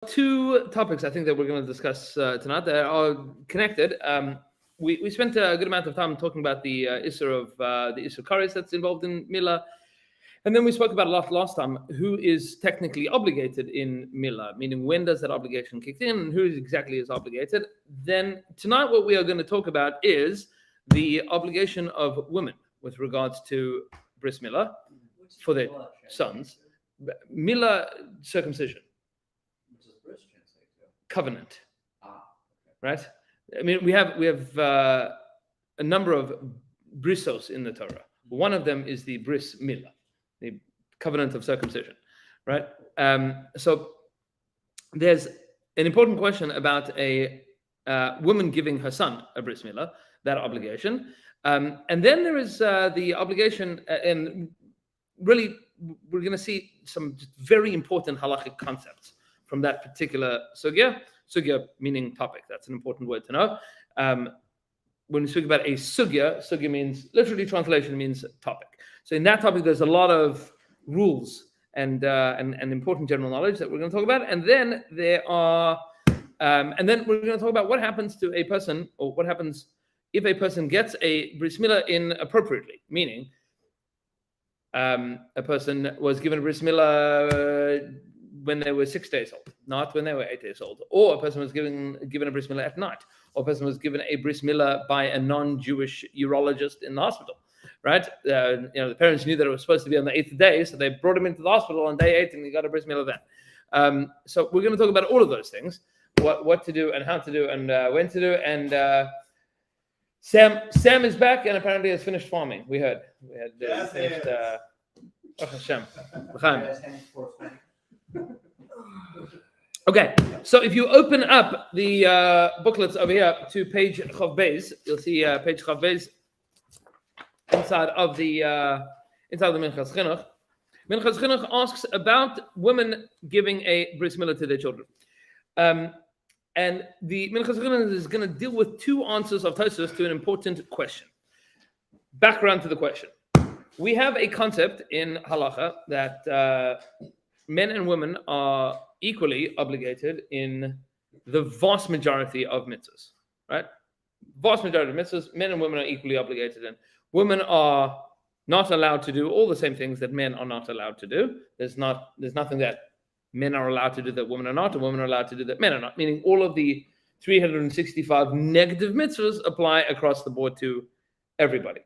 Two topics I think that we're going to discuss tonight that are connected. We spent a good amount of time talking about the issue of the issue of kares that's involved in Milah, and then we spoke about a lot last time who is technically obligated in Milah, meaning when does that obligation kick in and who exactly is obligated. Then tonight what we are going to talk about is the obligation of women with regards to bris milah for their sons. Milah, circumcision. Covenant, right? I mean, we have a number of brisos in the Torah. One of them is the bris milah, the covenant of circumcision, right? So there's an important question about a woman giving her son a bris milah, that obligation, and then there is the obligation, and really we're going to see some very important halachic concepts from that particular sugya meaning topic. That's an important word to know. When we speak about a sugya means, literally translation means topic. So in that topic, there's a lot of rules and important general knowledge that we're going to talk about. And then we're going to talk about what happens to a person, or what happens if a person gets a bris milah inappropriately, meaning a person was given a bris milah when they were 6 days old, not when they were 8 days old, or a person was given a bris milah at night, or a person was given a bris milah by a non-Jewish urologist in the hospital, right? The parents knew that it was supposed to be on the 8th day, so they brought him into the hospital on day 8, and he got a bris milah then. So we're going to talk about all of those things, what to do and how to do and when to do. And Sam is back and apparently has finished farming. We had finished. Hashem. Okay, so if you open up the booklets over here to page Chav Beis, you'll see page Chav Beis inside of the Minchas Chinuch. Minchas Chinuch asks about women giving a bris milah to their children, and the Minchas Chinuch is going to deal with two answers of Tosfos to an important question. Background to the question: we have a concept in halacha that men and women are equally obligated in the vast majority of mitzvahs, right? Vast majority of mitzvahs, men and women are equally obligated in. Women are not allowed to do all the same things that men are not allowed to do. There's nothing that men are allowed to do that women are not, and women are allowed to do that men are not. Meaning all of the 365 negative mitzvahs apply across the board to everybody.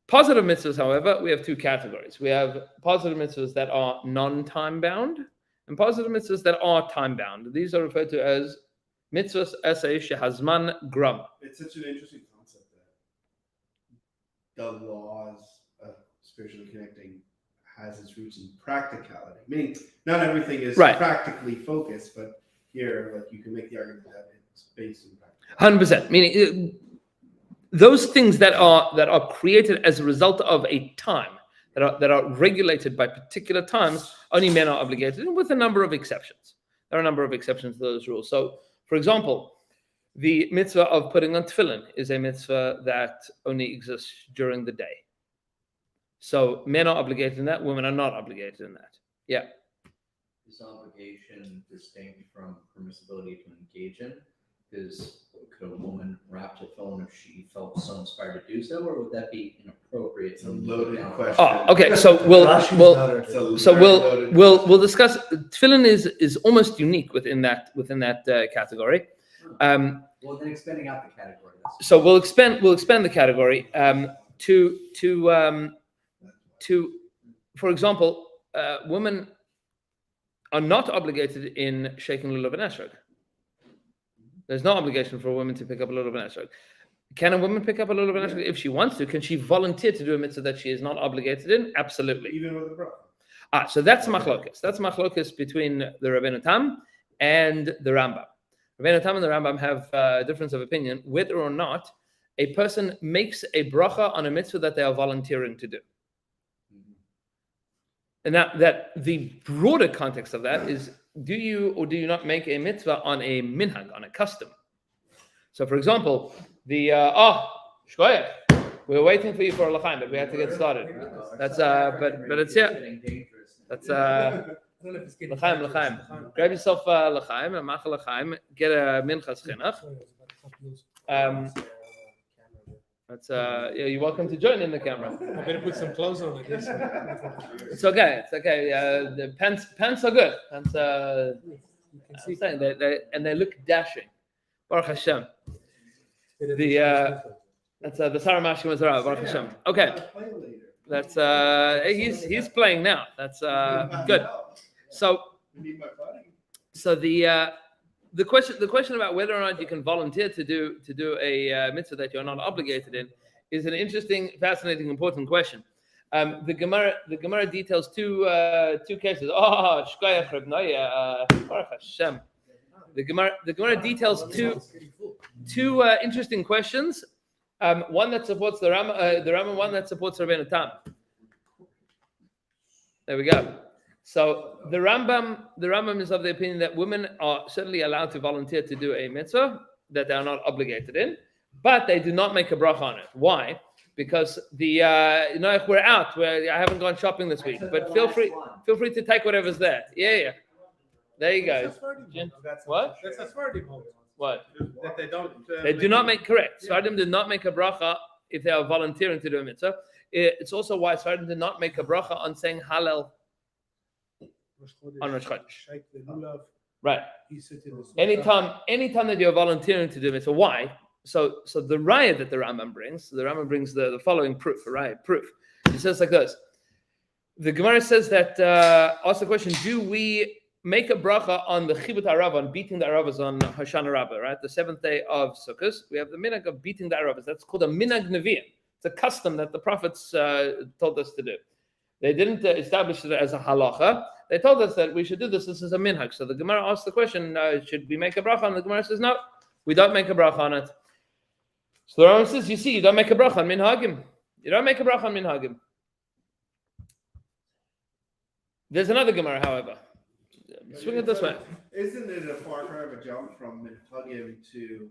Positive mitzvahs, however, we have two categories. We have positive mitzvahs that are non-time bound and positive mitzvahs that are time bound. These are referred to as mitzvahs esay shehazman gram. It's such an interesting concept that the laws of spiritually connecting has its roots in practicality. Meaning, not everything is practically focused, but here, you can make the argument that it's based in practice. 100%. Meaning, those things that are created as a result of a time, that are regulated by particular times, only men are obligated, with a number of exceptions. There are a number of exceptions to those rules. So, for example, the mitzvah of putting on tefillin is a mitzvah that only exists during the day. So men are obligated in that, women are not obligated in that. Yeah. Is obligation distinct from permissibility to engage in? Because could a woman wrap to tefillin if she felt so inspired to do so, or would that be inappropriate? It's a loaded question. Oh, okay. So we'll discuss. Tefillin is almost unique within that category. Well, then expanding out the category. So we'll expand the category to, for example, women are not obligated in shaking lulav and esrog. There's no obligation for a woman to pick up a lulav and esrog. Can a woman pick up a lulav and esrog if she wants to? Can she volunteer to do a mitzvah that she is not obligated in? Absolutely. Even with a bro. So that's machlokas. That's machlokas between the Rabbeinu Tam and the Rambam. Rabbeinu Tam and the Rambam have a difference of opinion whether or not a person makes a bracha on a mitzvah that they are volunteering to do. And that the broader context of that is, do you or do you not make a mitzvah on a minhag, on a custom? So, for example, shkoyach, we were waiting for you for a l'chaim, but we had to get started. That's but it's don't know if it's getting L'chaim. Grab yourself l'chaim, a machal l'chaim. Get a minchas chinuch. That's you're welcome to join in the camera. I better put some clothes on, I guess. It's okay. The pants are good. Pants. You can see. I'm saying they look dashing. Baruch Hashem. That's the Sarah Mashkim was Baruch Hashem. Okay. That's he's playing now. That's good. So the question about whether or not you can volunteer to do a mitzvah that you're not obligated in is an interesting, fascinating, important question. The Gemara details two cases. Oh, Shkoyach Reb Noya, Baruch Hashem. The Gemara details two interesting questions. One that supports the Rambam, one that supports Rabbeinu Tam. There we go. So the Rambam is of the opinion that women are certainly allowed to volunteer to do a mitzvah that they are not obligated in, but they do not make a bracha on it. Why? Because if we're out, I haven't gone shopping this week, but feel free to take whatever's there. Yeah. There you go. What? That's a Sephardim hold. What? That they don't. They do not make correct. Sephardim did not make a bracha if they are volunteering to do a mitzvah. It's also why Sephardim did not make a bracha on saying Hallel on Rosh Chodesh. Right. Anytime that you're volunteering to do a mitzvah, why? So the raya that the Rambam brings the following proof. A raya proof. He says like this. The Gemara says that asks the question: do we make a bracha on the chibut harav, on beating the aravas on Hoshana Rabbah, right? The 7th day of Sukkot, we have the minhag of beating the aravas. That's called a minhag nevi'im. It's a custom that the prophets told us to do. They didn't establish it as a halacha. They told us that we should do this. This is a minhag. So the Gemara asks the question: should we make a bracha on it? The Gemara says, no, we don't make a bracha on it. So the Rambam says, you see, you don't make a bracha on minhagim. You don't make a bracha on minhagim. There's another Gemara, however. Swing it this way. Isn't it a far cry of a jump from minhagim to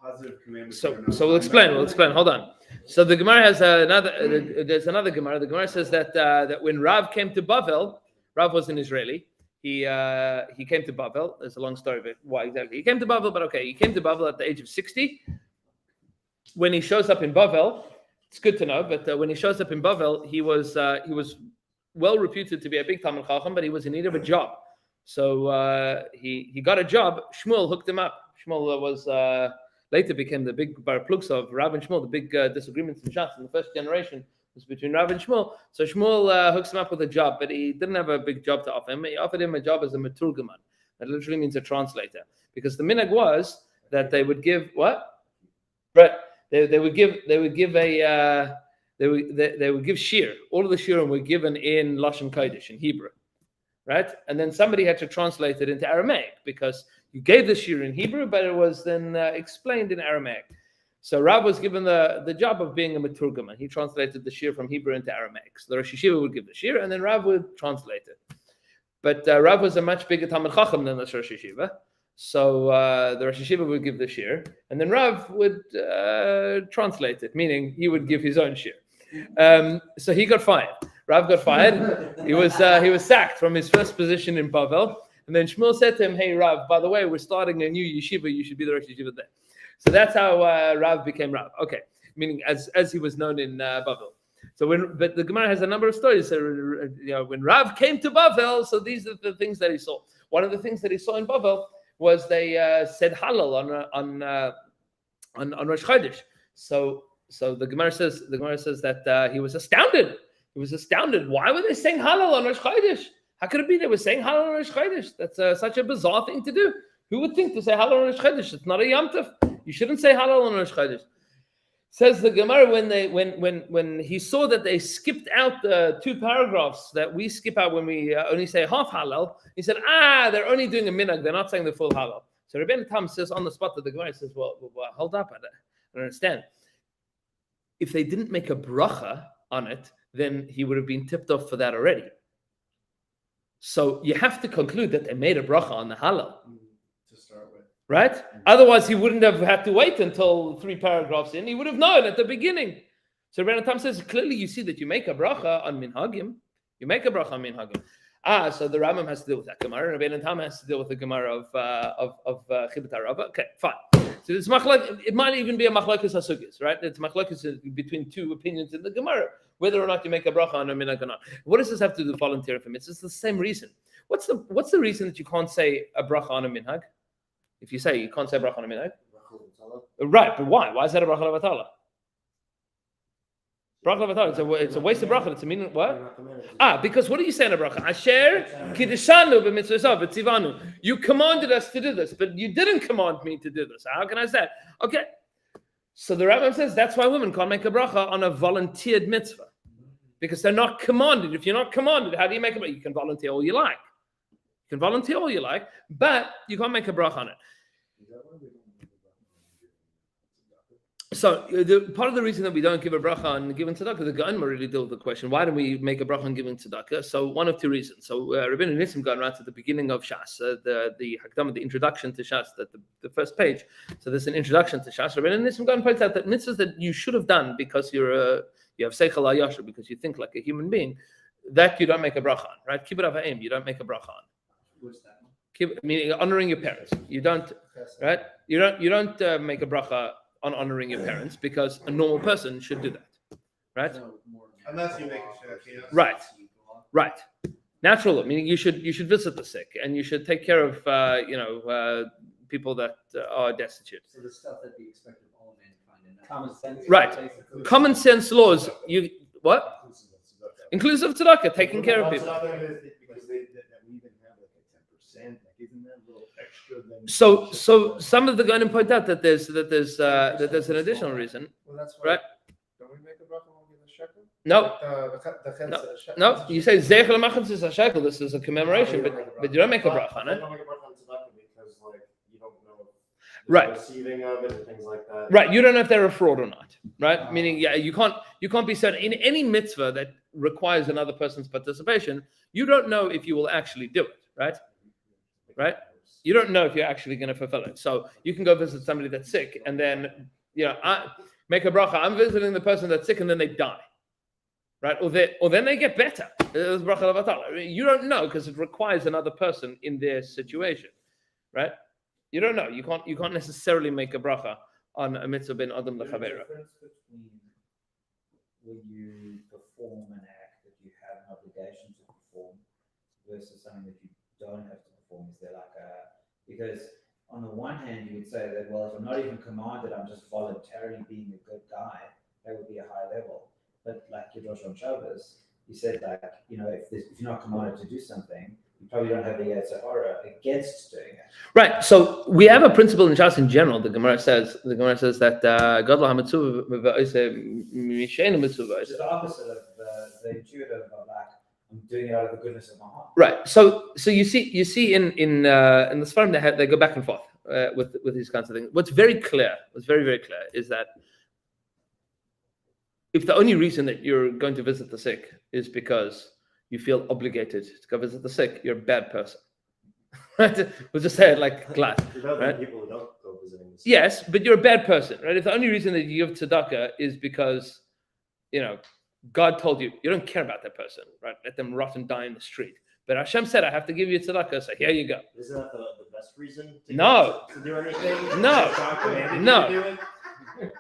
positive commandments? So we'll explain. Hold on. So the Gemara has there's another Gemara. The Gemara says that when Rav came to Bavel, Rav was an Israeli. He came to Bavel. There's a long story of it. Why exactly he came to Bavel, but okay, he came to Bavel at the age of 60. When he shows up in Bavel, it's good to know. But when he shows up in Bavel, he was well reputed to be a big Talmid Chacham, but he was in need of a job. So he got a job. Shmuel hooked him up. Shmuel was later became the big bar plugs of Rav and Shmuel. The big disagreements in Shas in the first generation was between Rav and Shmuel. So Shmuel hooks him up with a job, but he didn't have a big job to offer him. He offered him a job as a maturgaman. That literally means a translator, because the minhag was that they would give what? Right. They would give shir. All of the shirim were given in Lashon Kodesh, in Hebrew. Right? And then somebody had to translate it into Aramaic, because you gave the shir in Hebrew, but it was then explained in Aramaic. So Rav was given the job of being a maturgaman. He translated the shir from Hebrew into Aramaic. So the Rosh Yeshiva would give the shir, and then Rav would translate it. But Rav was a much bigger Talmid Chacham than the Rosh Yeshiva. So the Rosh Yeshiva would give the shir, and then Rav would translate it, meaning he would give his own shir. So he got fired. Rav got fired. He was sacked from his first position in Bavel. And then Shmuel said to him, "Hey Rav, by the way, we're starting a new yeshiva. You should be the Rosh Yeshiva there." So that's how Rav became Rav. Okay, meaning as he was known in Bavel. So but the Gemara has a number of stories. So when Rav came to Bavel, so these are the things that he saw. One of the things that he saw in Bavel was they said Hallel on Rosh Chodesh. So the Gemara says that he was astounded. He was astounded. Why were they saying Hallel on Rosh Chodesh? How could it be they were saying Hallel on Rosh Chodesh? That's such a bizarre thing to do. Who would think to say Hallel on Rosh Chodesh? It's not a Yom Tov. You shouldn't say Hallel on Rosh Chodesh. Says the Gemara when he saw that they skipped out the 2 paragraphs that we skip out when we only say half Hallel, he said, they're only doing a minhag. They're not saying the full Hallel. So Rabbeinu Tam says on the spot that the Gemara says, well, hold up, I don't understand. If they didn't make a bracha on it, then he would have been tipped off for that already. So you have to conclude that they made a bracha on the Hallel. To start with. Right? Otherwise, he wouldn't have had to wait until 3 paragraphs in. He would have known at the beginning. So Rabbeinu Tam says, clearly you see that you make a bracha on minhagim. You make a bracha on minhagim. So the Rambam has to deal with that Gemara, and Rabbeinu Tam has to deal with the Gemara of Chibut HaRabba. Okay, fine. So it's it might even be a machlokes hasugis, right? It's machlokes between two opinions in the Gemara, whether or not you make a bracha on a minhag or not. What does this have to do with voluntary for mitzvahs? It's the same reason. What's the reason that you can't say a bracha on a minhag? If you say you can't say a bracha on a minhag, right? But why? Why is that a bracha levatala? Bracha levatala. It's a waste of bracha. It's a meaning what? Because what do you say in a bracha? Asher kiddushanu b'mitzvosav v'tzivanu. You commanded us to do this, but you didn't command me to do this. How can I say it? Okay. So the Rambam says that's why women can't make a bracha on a volunteered mitzvah, because they're not commanded. If you're not commanded, how do you make a bracha? You can volunteer all you like. You can volunteer all you like, but you can't make a bracha on it. So part of the reason that we don't give a bracha on giving tzedakah, the Gaon really deal with the question, why don't we make a bracha on giving tzedakah? So one of two reasons. So Rabbeinu Nissim Gaon writes at the beginning of Shas, the Hakdamah, the introduction to Shas, the first page. So there's an introduction to Shas. Rabbeinu Nissim Gaon points out that mitzvahs that you should have done because you have seichel hayashar, because you think like a human being, that you don't make a bracha on, right? Kibbut avayim, you don't make a bracha on. What's that? Meaning honoring your parents. You don't, right? You don't make a bracha on honoring your parents, because a normal person should do that, right? Unless you make a shaykhiyah. Right. Natural, meaning you should visit the sick, and you should take care of people that are destitute. So the stuff that we expect of all mankind in common sense. Right. Common sense laws. You what? Inclusive tzedakah, taking care of people. So some of the Gaonim point out that there's an additional reason. Well, that's why. Right? Don't we make a bracha when we give a shekel? No. No. You say zecher lemachas is a shekel. This is a commemoration, but you don't make a bracha on it. Don't make a bracha on tzedakah because you don't know Right. the receiving of it and things like that. Right. You don't know if they're a fraud or not. Right. Meaning, you can't be certain in any mitzvah that requires another person's participation. You don't know if you will actually do it. Right. You don't know if you're actually going to fulfill it. So you can go visit somebody that's sick, and then I make a bracha. I'm visiting the person that's sick, and then they die, right? Or then they get better. It's bracha levatala. You don't know, because it requires another person in their situation, right? You don't know. You can't necessarily make a bracha on a mitzvah ben adam lechavera. There's a difference between when you perform an act that you have an obligation to perform versus something that you don't have to perform. Is there because on the one hand you would say that, well, if I'm not even commanded, I'm just voluntarily being a good guy, that would be a high level. But like Kiddush on Shabbos, you said if you're not commanded to do something, you probably don't have the Yetzer Hara against doing it. Right. So we have a principle in Shas in general. The Gemara says that Gadol HaMitzvah Mishenu Mitzvah. It's the opposite of the intuitive of I'm doing it out of the goodness of my heart. Right. So you see in the Sfarim they go back and forth with these kinds of things. What's very clear, is that if the only reason that you're going to visit the sick is because you feel obligated to go visit the sick, you're a bad person. Right? We'll just say it like glass. Right? People who don't go visiting the sick. Yes, but you're a bad person, right? If the only reason that you give tzedakah is because God told you don't care about that person, right? Let them rot and die in the street. But Hashem said, I have to give you tzedakah, so here you go. Isn't that the best reason to do anything? No.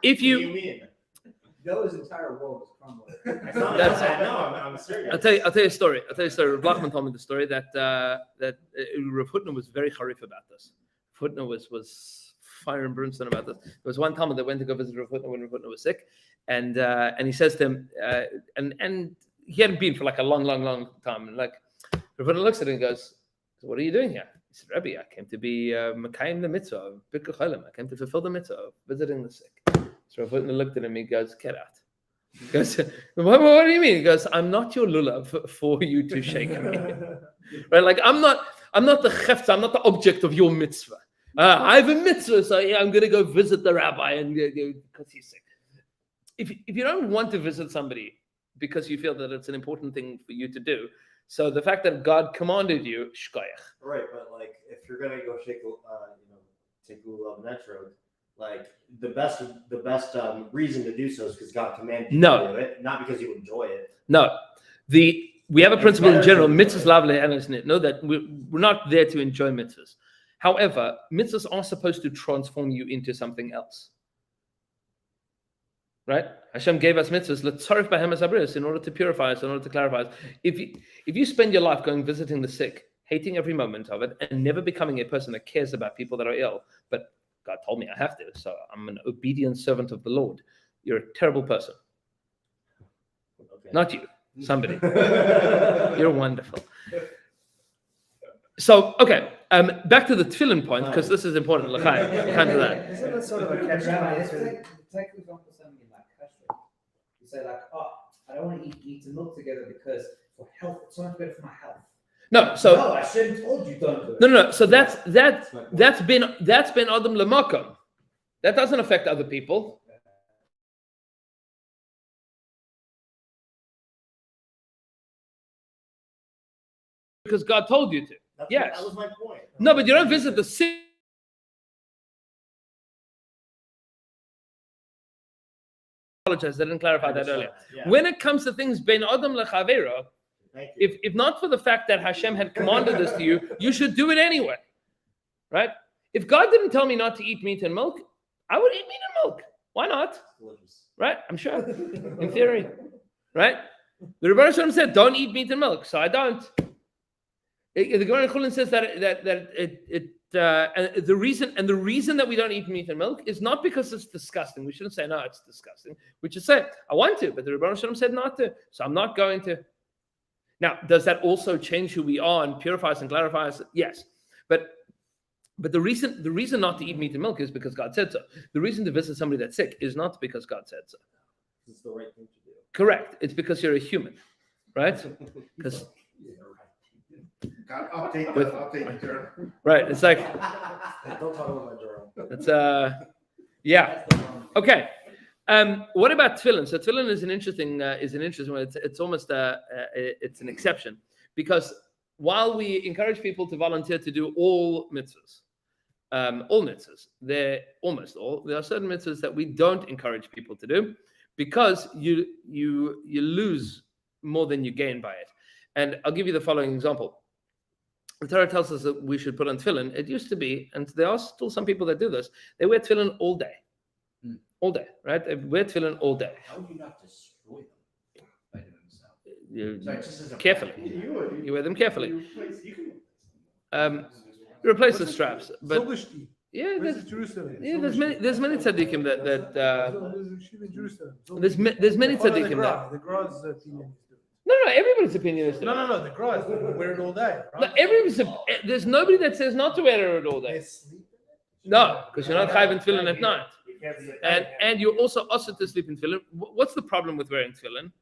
If What do you you, mean? Noah's entire world is crumbling. I'm serious. I'll tell you a story. Rav Lachman told me the story that Rav Hutner was very harif about this. Rav Hutner was fire and brimstone about this. There was one Talmud that went to go visit Rav Hutner when Rav Hutner was sick, and he says to him, and he hadn't been for like a long time, and like Rav Hutner looks at him and goes, "What are you doing here?" He said, "Rebbe, I came to be Mekayim the mitzvah of Birkat Cholim. I came to fulfill the mitzvah of visiting the sick." So Rav Hutner looked at him. He goes, "Get out." He goes, what do you mean? He goes, "I'm not your lulav for you to shake me." Right? Like I'm not the chefta. I'm not the object of your mitzvah. I have a mitzvah, so I'm going to go visit the rabbi and because he's sick. If you don't want to visit somebody because you feel that it's an important thing for you to do, so the fact that God commanded you, shkoyach. Right, but like if you're gonna go take lulav on that road, like the best reason to do so is because God commanded you to do it, not because you enjoy it. No, we have a principle in general, mitzvahs lavle and know that we're not there to enjoy mitzvahs. However, mitzvahs are supposed to transform you into something else. Right? Hashem gave us mitzvahs l'tzarif b'hem habrius in order to purify us, in order to clarify us. If you spend your life going visiting the sick, hating every moment of it, and never becoming a person that cares about people that are ill, but God told me I have to, so I'm an obedient servant of the Lord, you're a terrible person. Okay. Not you, somebody. You're wonderful. So, okay, back to the tefillin point, because this is important. L'chaim, come to that. Isn't that sort of a catch-22? Take for example something like kashrut. You say like, oh, I don't want to eat meat and milk together because for health, it's so much better for my health. No, so no, I shouldn't told you don't do it. No. So that's been adam lemakom. That doesn't affect other people. Because God told you to. Yes. That was my point. No, but you don't visit the sick. I didn't clarify that earlier. Yeah. When it comes to things ben adam lechavero, if not for the fact that Hashem had commanded this to you, you should do it anyway, right? If God didn't tell me not to eat meat and milk, I would eat meat and milk. Why not? Right? I'm sure. In theory, right? The Rebbe Shalom said, "Don't eat meat and milk," so I don't. The Gemara in Chulin says that the reason that we don't eat meat and milk is not because it's disgusting. We shouldn't say no, it's disgusting. We should say I want to, but the Rebbe Shalom said not to, so I'm not going to. Now, does that also change who we are and purify us and clarify us? Yes, but the reason not to eat meat and milk is because God said so. The reason to visit somebody that's sick is not because God said so. It's the right thing to do. Correct. It's because you're a human, right? Because update the journal. Right. It's like Don't talk about my journal. it's yeah. Okay. What about tefillin? So tefillin is an interesting one. It's almost it's an exception because while we encourage people to volunteer to do all mitzvahs, they're almost all. There are certain mitzvahs that we don't encourage people to do because you lose more than you gain by it. And I'll give you the following example. The Torah tells us that we should put on tefillin. It used to be, and there are still some people that do this. They wear tefillin all day. All day, right? They wear tefillin all day. How would you not destroy them by doing so? Carefully. You wear them carefully. You replace the straps, but yeah, there's many tzaddikim that there's many tzaddikim that. The Grad's opinion. No, everybody's opinion is different. No, the Grad's wear it all day. Right? No, there's nobody that says not to wear it all day. No, because you're not chayv in tefillin at night. And you're also to sleep in tefillin. What's the problem with wearing tefillin?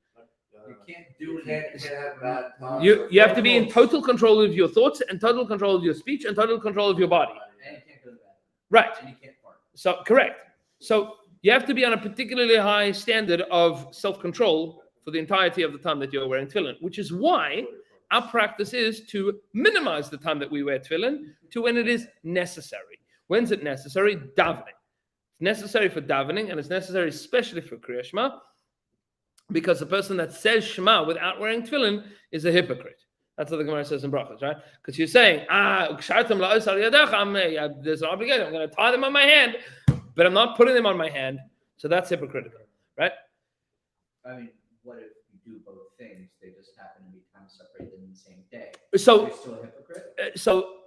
You can't do it. You have to be in total control of your thoughts and total control of your speech and total control of your body. And you can't go to bed. Right. And you can't fart. So correct. So you have to be on a particularly high standard of self-control for the entirety of the time that you're wearing tefillin, which is why our practice is to minimize the time that we wear tefillin to when it is necessary. When's it necessary? Davening. It's necessary for davening, and it's necessary especially for Kriya Shema, because the person that says Shema without wearing tefillin is a hypocrite. That's what the Gemara says in Brachos, right? Because you're saying, there's an obligation. I'm going to tie them on my hand, but I'm not putting them on my hand. So that's hypocritical, right? I mean, what if you do both things? They just happen to be time separated in the same day. So you're still a hypocrite? So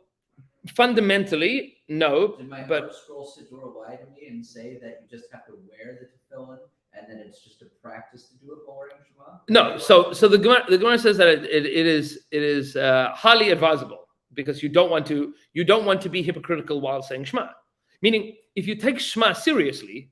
fundamentally, no. Did my but scroll Siddur lie to me and say that you just have to wear the tefillin and then it's just a practice to do it while wearing Shema? No. So the Gemara says that it is highly advisable because you don't want to be hypocritical while saying Shema. Meaning, if you take Shema seriously,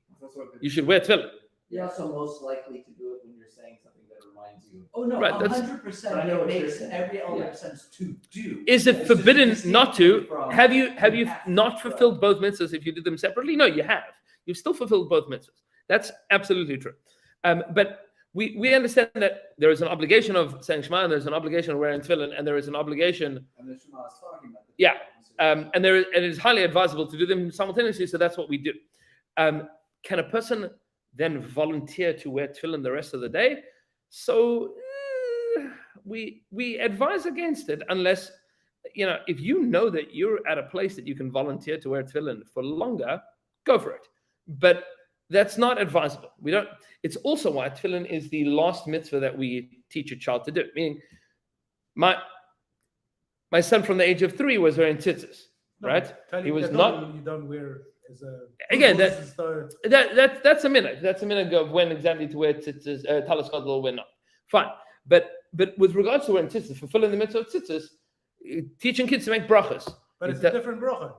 you should wear tefillin. You're also most likely to do it when you're saying something that reminds you. Oh no, right, 100%. It makes every element sense to do. Is it forbidden not to? Have you not fulfilled both mitzvahs if you do them separately? No, you have. You've still fulfilled both mitzvahs. That's absolutely true. But we understand that there is an obligation of saying Shema, and there's an obligation of wearing tefillin, and there is an obligation. And the Shema is talking about. Yeah. And it is highly advisable to do them simultaneously. So that's what we do. Can a person then volunteer to wear tefillin the rest of the day? So we advise against it unless, if you know that you're at a place that you can volunteer to wear tefillin for longer, go for it. But that's not advisable. We don't. It's also why tefillin is the last mitzvah that we teach a child to do. Meaning, my son from the age of 3 was wearing tzitzis, right? He was not. You don't wear as a. Again, that's a minute. That's a minute of when exactly to wear tzitzis, talis gadol or when not. Fine, but with regards to wearing tzitzis, fulfilling the mitzvah of tzitzis, teaching kids to make brachas. But it's a different bracha.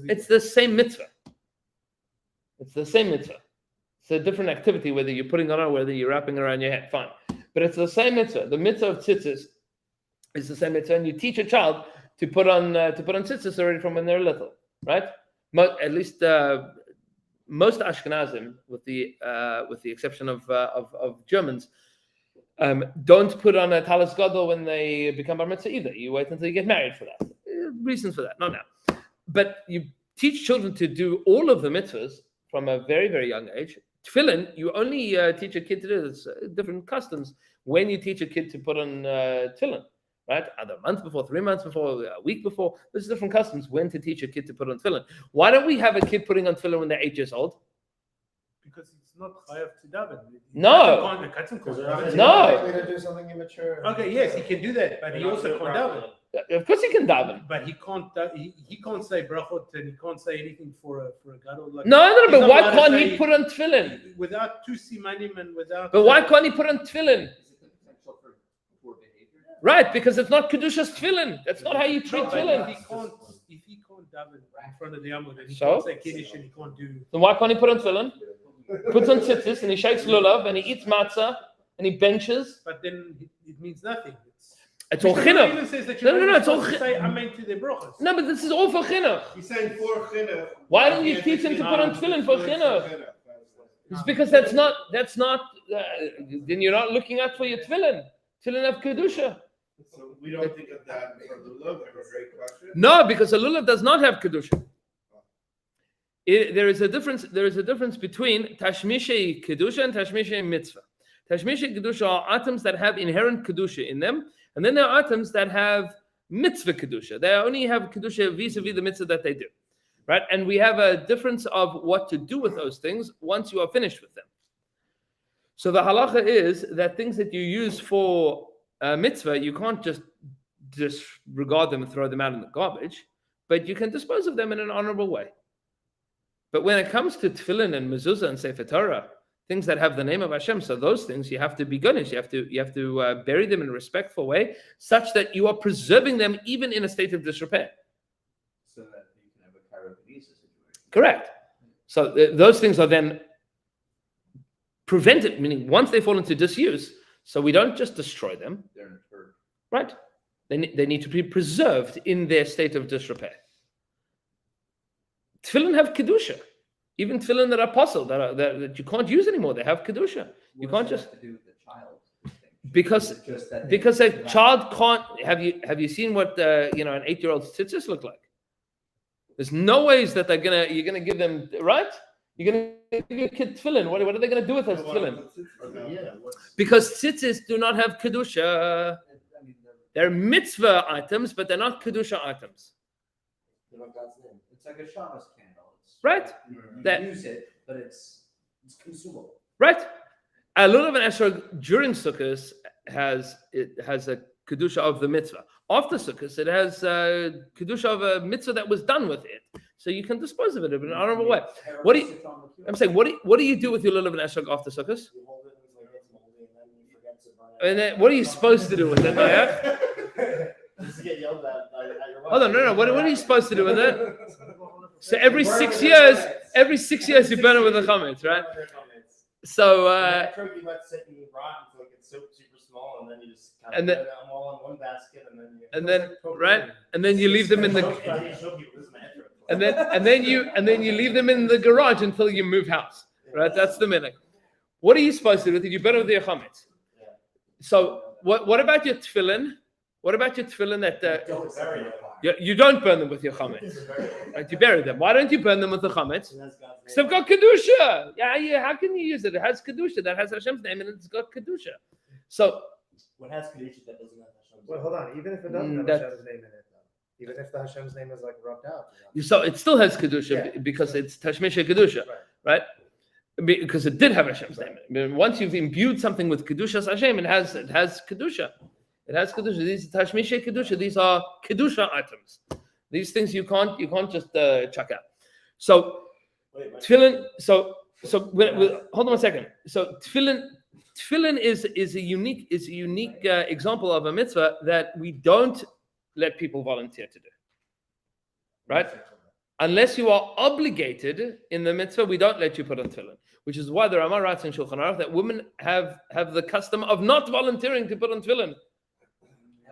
It's the same mitzvah. It's the same mitzvah. It's a different activity, whether you're putting it on or whether you're wrapping it around your head. Fine. But it's the same mitzvah. The mitzvah of tzitzis is the same mitzvah. And you teach a child to put on tzitzis already from when they're little, right? At least most Ashkenazim, with the exception of Germans, don't put on a talis gadol when they become bar mitzvah either. You wait until you get married for that. Reasons for that, not now. But you teach children to do all of the mitzvahs from a very, very young age. Tefillin, you only teach a kid to do this. Different customs when you teach a kid to put on tefillin, right? Either a month before, 3 months before, a week before. There's different customs when to teach a kid to put on tefillin. Why don't we have a kid putting on tefillin when they're 8 years old? Because it's not chayav to daven. No. No. To do something immature. Okay, yes, he can do that, but he also can't daven. Of course he can daven. But he can't. He can't say brachot and he can't say anything for a gadol. Like, No. But why can't he put on tefillin? Without two simanim and without. But why can't he put on tefillin? Is it the potential for poor behavior? Right, because it's not kedusha's tefillin. That's not how you treat tefillin. If he can't daven in front of the Amud, and he So? can't say kiddush and he can't do. Then why can't he put on tefillin? Puts on tzitzis and he shakes lulav and he eats matzah and he benches. But then it means nothing. It's all Mr. chinuch. Even says that No, it's all say amen to the brachos. No, but this is all for chinuch. He's saying for chinuch. Why don't you teach him to put on tefillin for chinuch? It's because that's not. Then you're not looking out for your tefillin. Tefillin of kedusha. So we don't think of that for lulav. That's a great question. No, because a lulav does not have kedusha. There is a difference. There is a difference between tashmishe kedusha and tashmishe mitzvah. Tashmishe kedusha are items that have inherent kedusha in them, and then there are items that have mitzvah kedusha. They only have kedusha vis-a-vis the mitzvah that they do, right? And we have a difference of what to do with those things once you are finished with them. So the halacha is that things that you use for mitzvah, you can't just disregard them and throw them out in the garbage, but you can dispose of them in an honorable way. But when it comes to tefillin and mezuzah and sefer Torah, things that have the name of Hashem, so those things you have to be goodness. You have to bury them in a respectful way, such that you are preserving them even in a state of disrepair. So that you can have a chirokinesis situation. Correct. So those things are then prevented, meaning once they fall into disuse, so we don't just destroy them. They're interred. Right. They need to be preserved in their state of disrepair. Tefillin have kedusha, even tefillin that are apostle that you can't use anymore. They have kedusha. You can't just have to do with the child because a child can't. Have you seen what an 8-year-old's tzitzis look like? There's no ways that you're gonna give them right. You're gonna give your kid tefillin. What are they gonna do with those tefillin? Because tzitzis do not have kedusha. They're mitzvah items, but they're not kedusha items. It's like a Shabbos candle. Right. You use it, but it's consumable. Right. A lulav and esrog during Sukkot has a kedusha of the mitzvah. After Sukkot, it has a kedusha of a mitzvah that was done with it. So you can dispose of it in an honorable way. What do you do with your lulav and esrog after Sukkot? And then what are you supposed to do with it, Maya? Hold on, no. What are you supposed to do with it? So every 6 years you burn it with the chametz, right? So you let sit and rot until it gets super small, and then you just kind of put them all in one basket, and then you leave them in the and then you leave them in the garage until you move house, right? That's the minute. What are you supposed to do with it? You burn it with your chametz. So what about your tefillin? What about your tefillin that you don't burn them with your chametz? Right? You bury them. Why don't you burn them with the chametz? Because they've got kedusha. Yeah. How can you use it? It has kedusha. That has Hashem's name and it's got kedusha. So What has Kedusha that doesn't have Hashem's Well, hold on. Even if it doesn't have that- Hashem's name in it, though, even if the Hashem's name is like rubbed out. So it still has kedusha Yeah. because it's tashmisha kedusha, right? Because it did have Hashem's name. I mean, once you've imbued something with kedushas Hashem, it has kedusha. It has kedusha. These are tashmisha kedusha. These are kedusha items. These things you can't just chuck out. So tefillin. So hold on a second. So tefillin is a unique example of a mitzvah that we don't let people volunteer to do. Right? Unless you are obligated in the mitzvah, we don't let you put on tefillin. Which is why the Rama writes in Shulchan Aruch that women have the custom of not volunteering to put on tefillin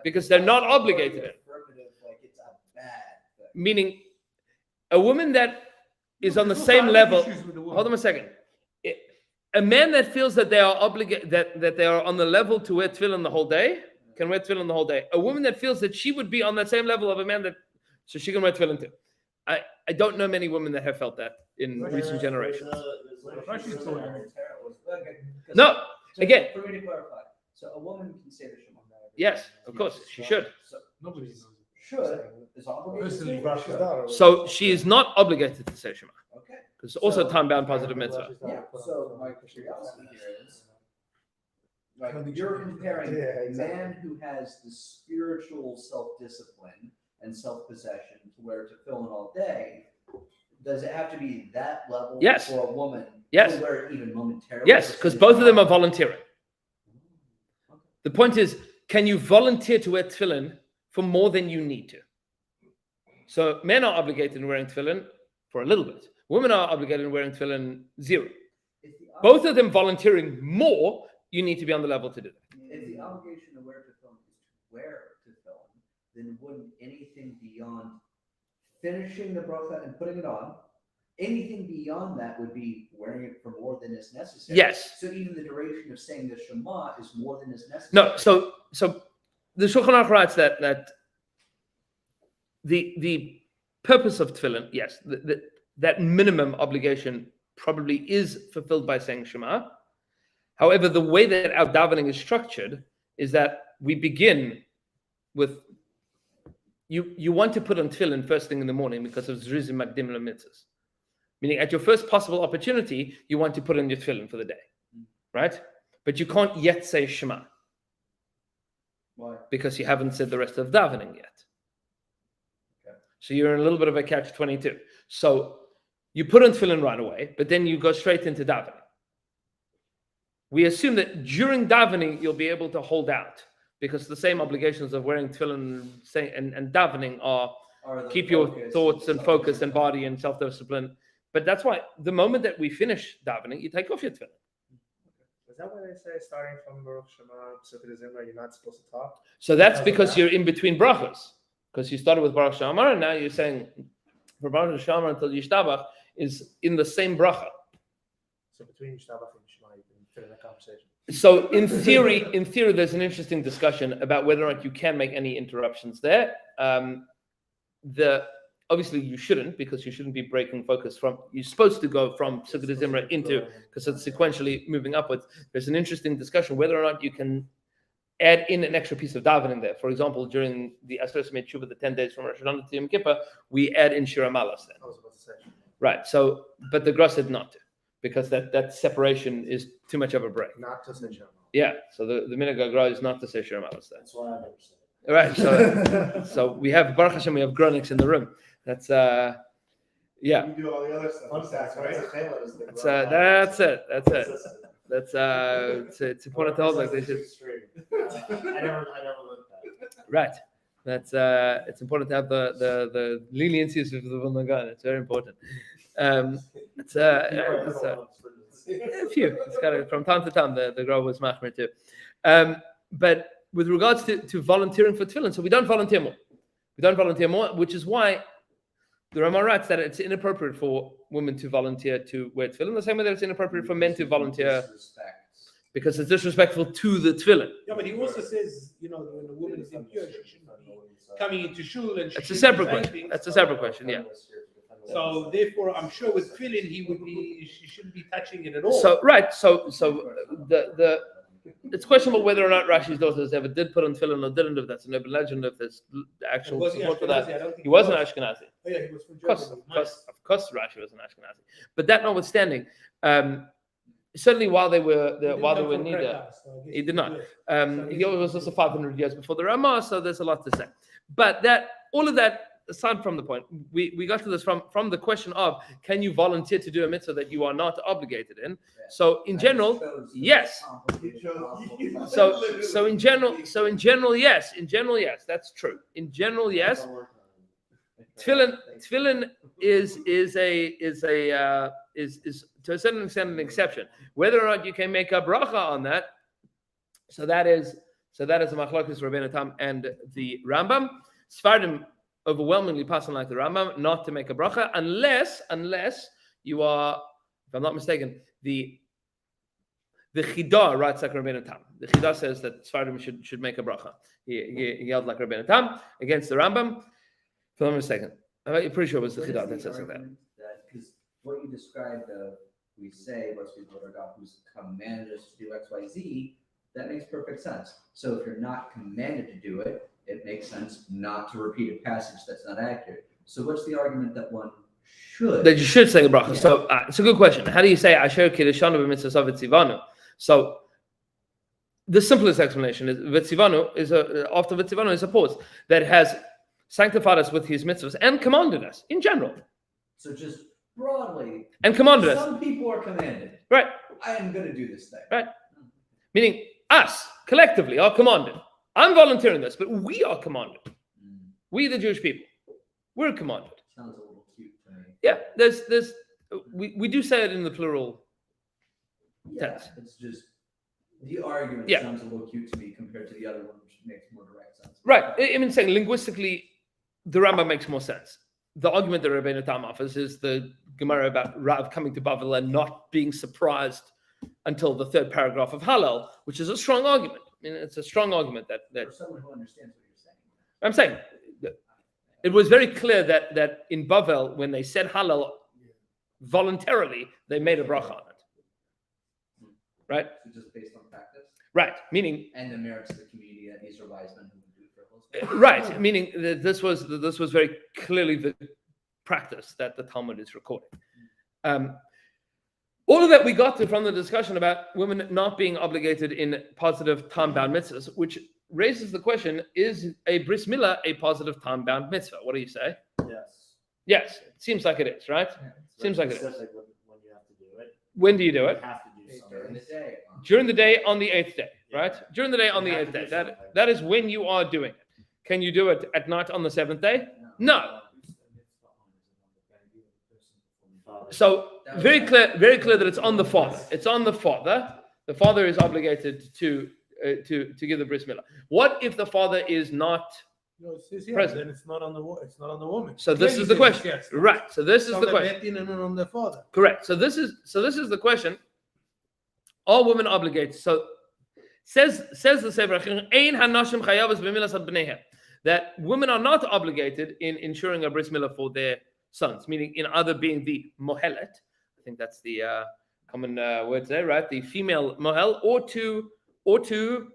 because they're not obligated. Like it's a bad thing. Meaning, a woman that is on the same level. Hold on a second. A man that feels that they are obligated, that they are on the level to wear tefillin the whole day, can wear tefillin the whole day. A woman that feels that she would be on that same level of a man so she can wear tefillin too. I don't know many women that have felt that in recent generations. No, again. For me to clarify, so a woman can say the Shema. Yes, of course, she should. So Nobody knows. should is obligated. Personally, to Brush say his should. daughter. So she is not obligated to say Shema. Okay. Because it's also So- time-bound positive mitzvah. Yeah. So my curiosity here is, like, you're comparing Yeah, a exactly. man who has the spiritual self-discipline and self-possession to wear tefillin all day. Does it have to be that level Yes. for a woman Yes. to wear it even momentarily? Yes, because both of them are volunteering. The point is, can you volunteer to wear tefillin for more than you need to? So men are obligated in wearing tefillin for a little bit. Women are obligated in wearing tefillin 0. If the Both of them volunteering more, you need to be on the level to do that. If the obligation to wear tefillin is to wear tefillin, then wouldn't anything beyond finishing the bracha and putting it on, anything beyond that would be wearing it for more than is necessary? Yes. So even the duration of saying the Shema is more than is necessary. No, so the Shulchan Aruch writes that the purpose of tefillin, yes, that minimum obligation probably is fulfilled by saying Shema. However, the way that our davening is structured is that we begin with you want to put on tefillin first thing in the morning because of Zrizim Makdim Lemitzvahs. Meaning at your first possible opportunity, you want to put on your tefillin for the day, right? But you can't yet say Shema. Why? Because you haven't said the rest of davening yet. Okay. So you're in a little bit of a catch-22. So you put on tefillin right away, but then you go straight into davening. We assume that during davening, you'll be able to hold out because the same obligations of wearing tefillin and davening are keep your thoughts and focus and body and self-discipline. But that's why the moment that we finish davening, you take off your tefillin. Is that why they say starting from Baruch Shema, Sefer HaChinuah, you're not supposed to talk? So that's because you're in between brachos. Because you started with Baruch Shamar, and now you're saying from Baruch Shamar until Yishtabach is in the same bracha. So between Yishtabach and Shema, you can fit in a conversation. So in theory, there's an interesting discussion about whether or not you can make any interruptions there. Obviously you shouldn't, because you shouldn't be breaking focus from. You're supposed to go from Sukkot Zimra into, because it's sequentially moving upwards. There's an interesting discussion whether or not you can add in an extra piece of davening there. For example, during the Aseret Tshuva, the 10 days from Rosh Hashanah to Yom Kippur, we add in Shira Malas then. I was about to say. Right. So, but the Gross said not to, because that separation is too much of a break. Not to say Shema. Yeah. So the minhag Agra is not to say Shira Malas then. That's why I never said it. All right. So we have Baruch Hashem, we have Gronics in the room. That's yeah. You do all the other stuff. Fun fact, right? That's it. It's important to hold like they should. I never looked at it. Right. That's it's important to have the leniencies of the Vilna. It's very important. It's a few. It's got to, from time to time the girl was machmir too. But with regards to volunteering for tefillin, so we don't volunteer more. We don't volunteer more, which is why the Rama writes that it's inappropriate for women to volunteer to wear tefillin, the same way that it's inappropriate for men to volunteer because it's disrespectful to the tefillin. Yeah, but he also says, when a woman is impure, she shouldn't be coming into shul and That's a separate question. That's a separate question. Yeah. So therefore, I'm sure with tefillin, she shouldn't be touching it at all. So right. So the it's questionable whether or not Rashi's daughters ever did put on tefillin or didn't. If that's an urban legend, if there's actual Was he support for Ashkenazi? that. I don't think He was an Ashkenazi. Oh, yeah, he was from Of course, Germany. of course, Rashi was an Ashkenazi. But that notwithstanding, certainly while they were in Nida, he did not. He was also 500 years before the Ramah, so there's a lot to say. But all of that aside from the point, we got to this from the question of, can you volunteer to do a mitzvah that you are not obligated in? So in general, yes. So in general, yes. In general, yes. That's true. In general, yes. Tefillin is to a certain extent an exception. Whether or not you can make a bracha on that, so that is a machlokes Rabbeinu Tam and the Rambam. Sfardim overwhelmingly pass on like the Rambam, not to make a bracha unless you are, if I'm not mistaken, the Chidah writes like Rabbeinu Tam. The Chidah says that Sfardim should make a bracha. He held like Rabbeinu Tam against the Rambam. If I'm not mistaken, I'm pretty sure it was the Chidah that says like that. Because what you described, we say most people are God who's commanded us to do X, Y, Z. That makes perfect sense. So if you're not commanded to do it, it makes sense not to repeat a passage that's not accurate. So what's the argument that one should? That you should say the bracha. Yeah. So it's a good question. How do you say Asher Kiddushanu b'mitzvah v'tzivanu? So the simplest explanation is v'tzivanu is after v'tzivanu is a pause that has sanctified us with his mitzvahs and commanded us in general. So just broadly, and commanded us. Some people are commanded. Right. I am going to do this thing. Right. Meaning us collectively are commanded. I'm volunteering this, but we are commanded. We, the Jewish people, we're commanded. Sounds a little cute to me. Yeah, we do say it in the plural tense. It's just the argument Yeah. sounds a little cute to me compared to the other one, which makes more direct sense. Right. I mean, saying linguistically, the Rambam makes more sense. The argument that Rabbeinu Tam offers is the Gemara about Rav coming to Bavel and not being surprised until the third paragraph of Hallel, which is a strong argument. I mean, it's a strong argument that For someone who understands what you're saying. I'm saying it was very clear that in Bavel, when they said Hallel voluntarily, they made a bracha on it. Right? So just based on practice. Right. Meaning And the merits of the community that these are wise men who would do it for a right. Meaning that this was very clearly the practice that the Talmud is recording. All of that we got to from the discussion about women not being obligated in positive time-bound mitzvahs, which raises the question, is a bris milah a positive time-bound mitzvah? What do you say? Yes. Yes, it seems like it is, right? Seems like it is. Specific when you have to do it. When do you do You it? have to do During the something. day. During the day on the 8th day, right? Yeah. During the day on the You have 8th to day. do something. That is when you are doing it. Can you do it at night on the 7th day? No. So very clear that it's on the father. It's on the father. The father is obligated to give the bris milah. What if the father is not? No, it says, yeah, Present. then it's not on the woman. So this is the Clearly question, says, yes. right? So this is It's on the question. Betin and on the father. Correct. So this is the question. Are women obligated? So says the Sefer HaChinuah, Ein hanashim chayavos b'milas ad bneihem, that women are not obligated in ensuring a bris milah for their sons, meaning in either being the mohelet, I think that's the common word today, right? The female mohel, or to,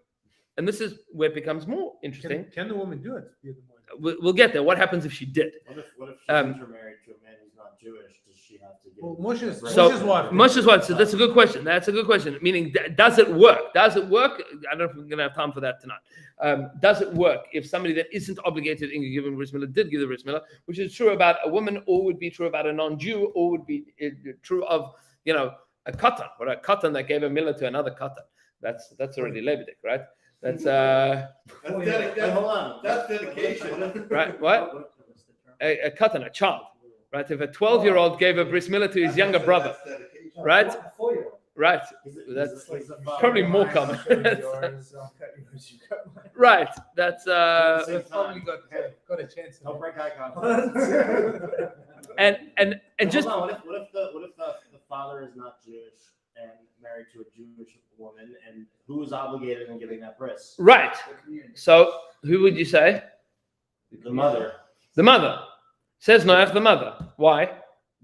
and this is where it becomes more interesting. Can the woman do it? Be the We'll get there. What happens if she did? What if she's intermarried to a man who's not Jewish? Does she have to give? Well, Moshe's So wife. Moshe's wife. So that's a good question. That's a good question. Meaning, does it work? Does it work? I don't know if we're going to have time for that tonight. Does it work if somebody that isn't obligated in giving bris milah did give the bris milah, which is true about a woman, or would be true about a non-Jew, or would be true of a katan, or a katan that gave a milah to another katan? That's already levitic, right? That's Hold on. That's dedication. right. What? A katan, a child, right? If a 12-year-old gave a bris milah to his younger brother, right? Right. That's probably more common. Right. That's It's probably got a chance. Don't break eye contact. and just hold on. What if the father is not Jewish and married to a Jewish woman, and who is obligated in giving that bris? right. So who would you say? The mother. The mother. Says Noach, the mother. Why?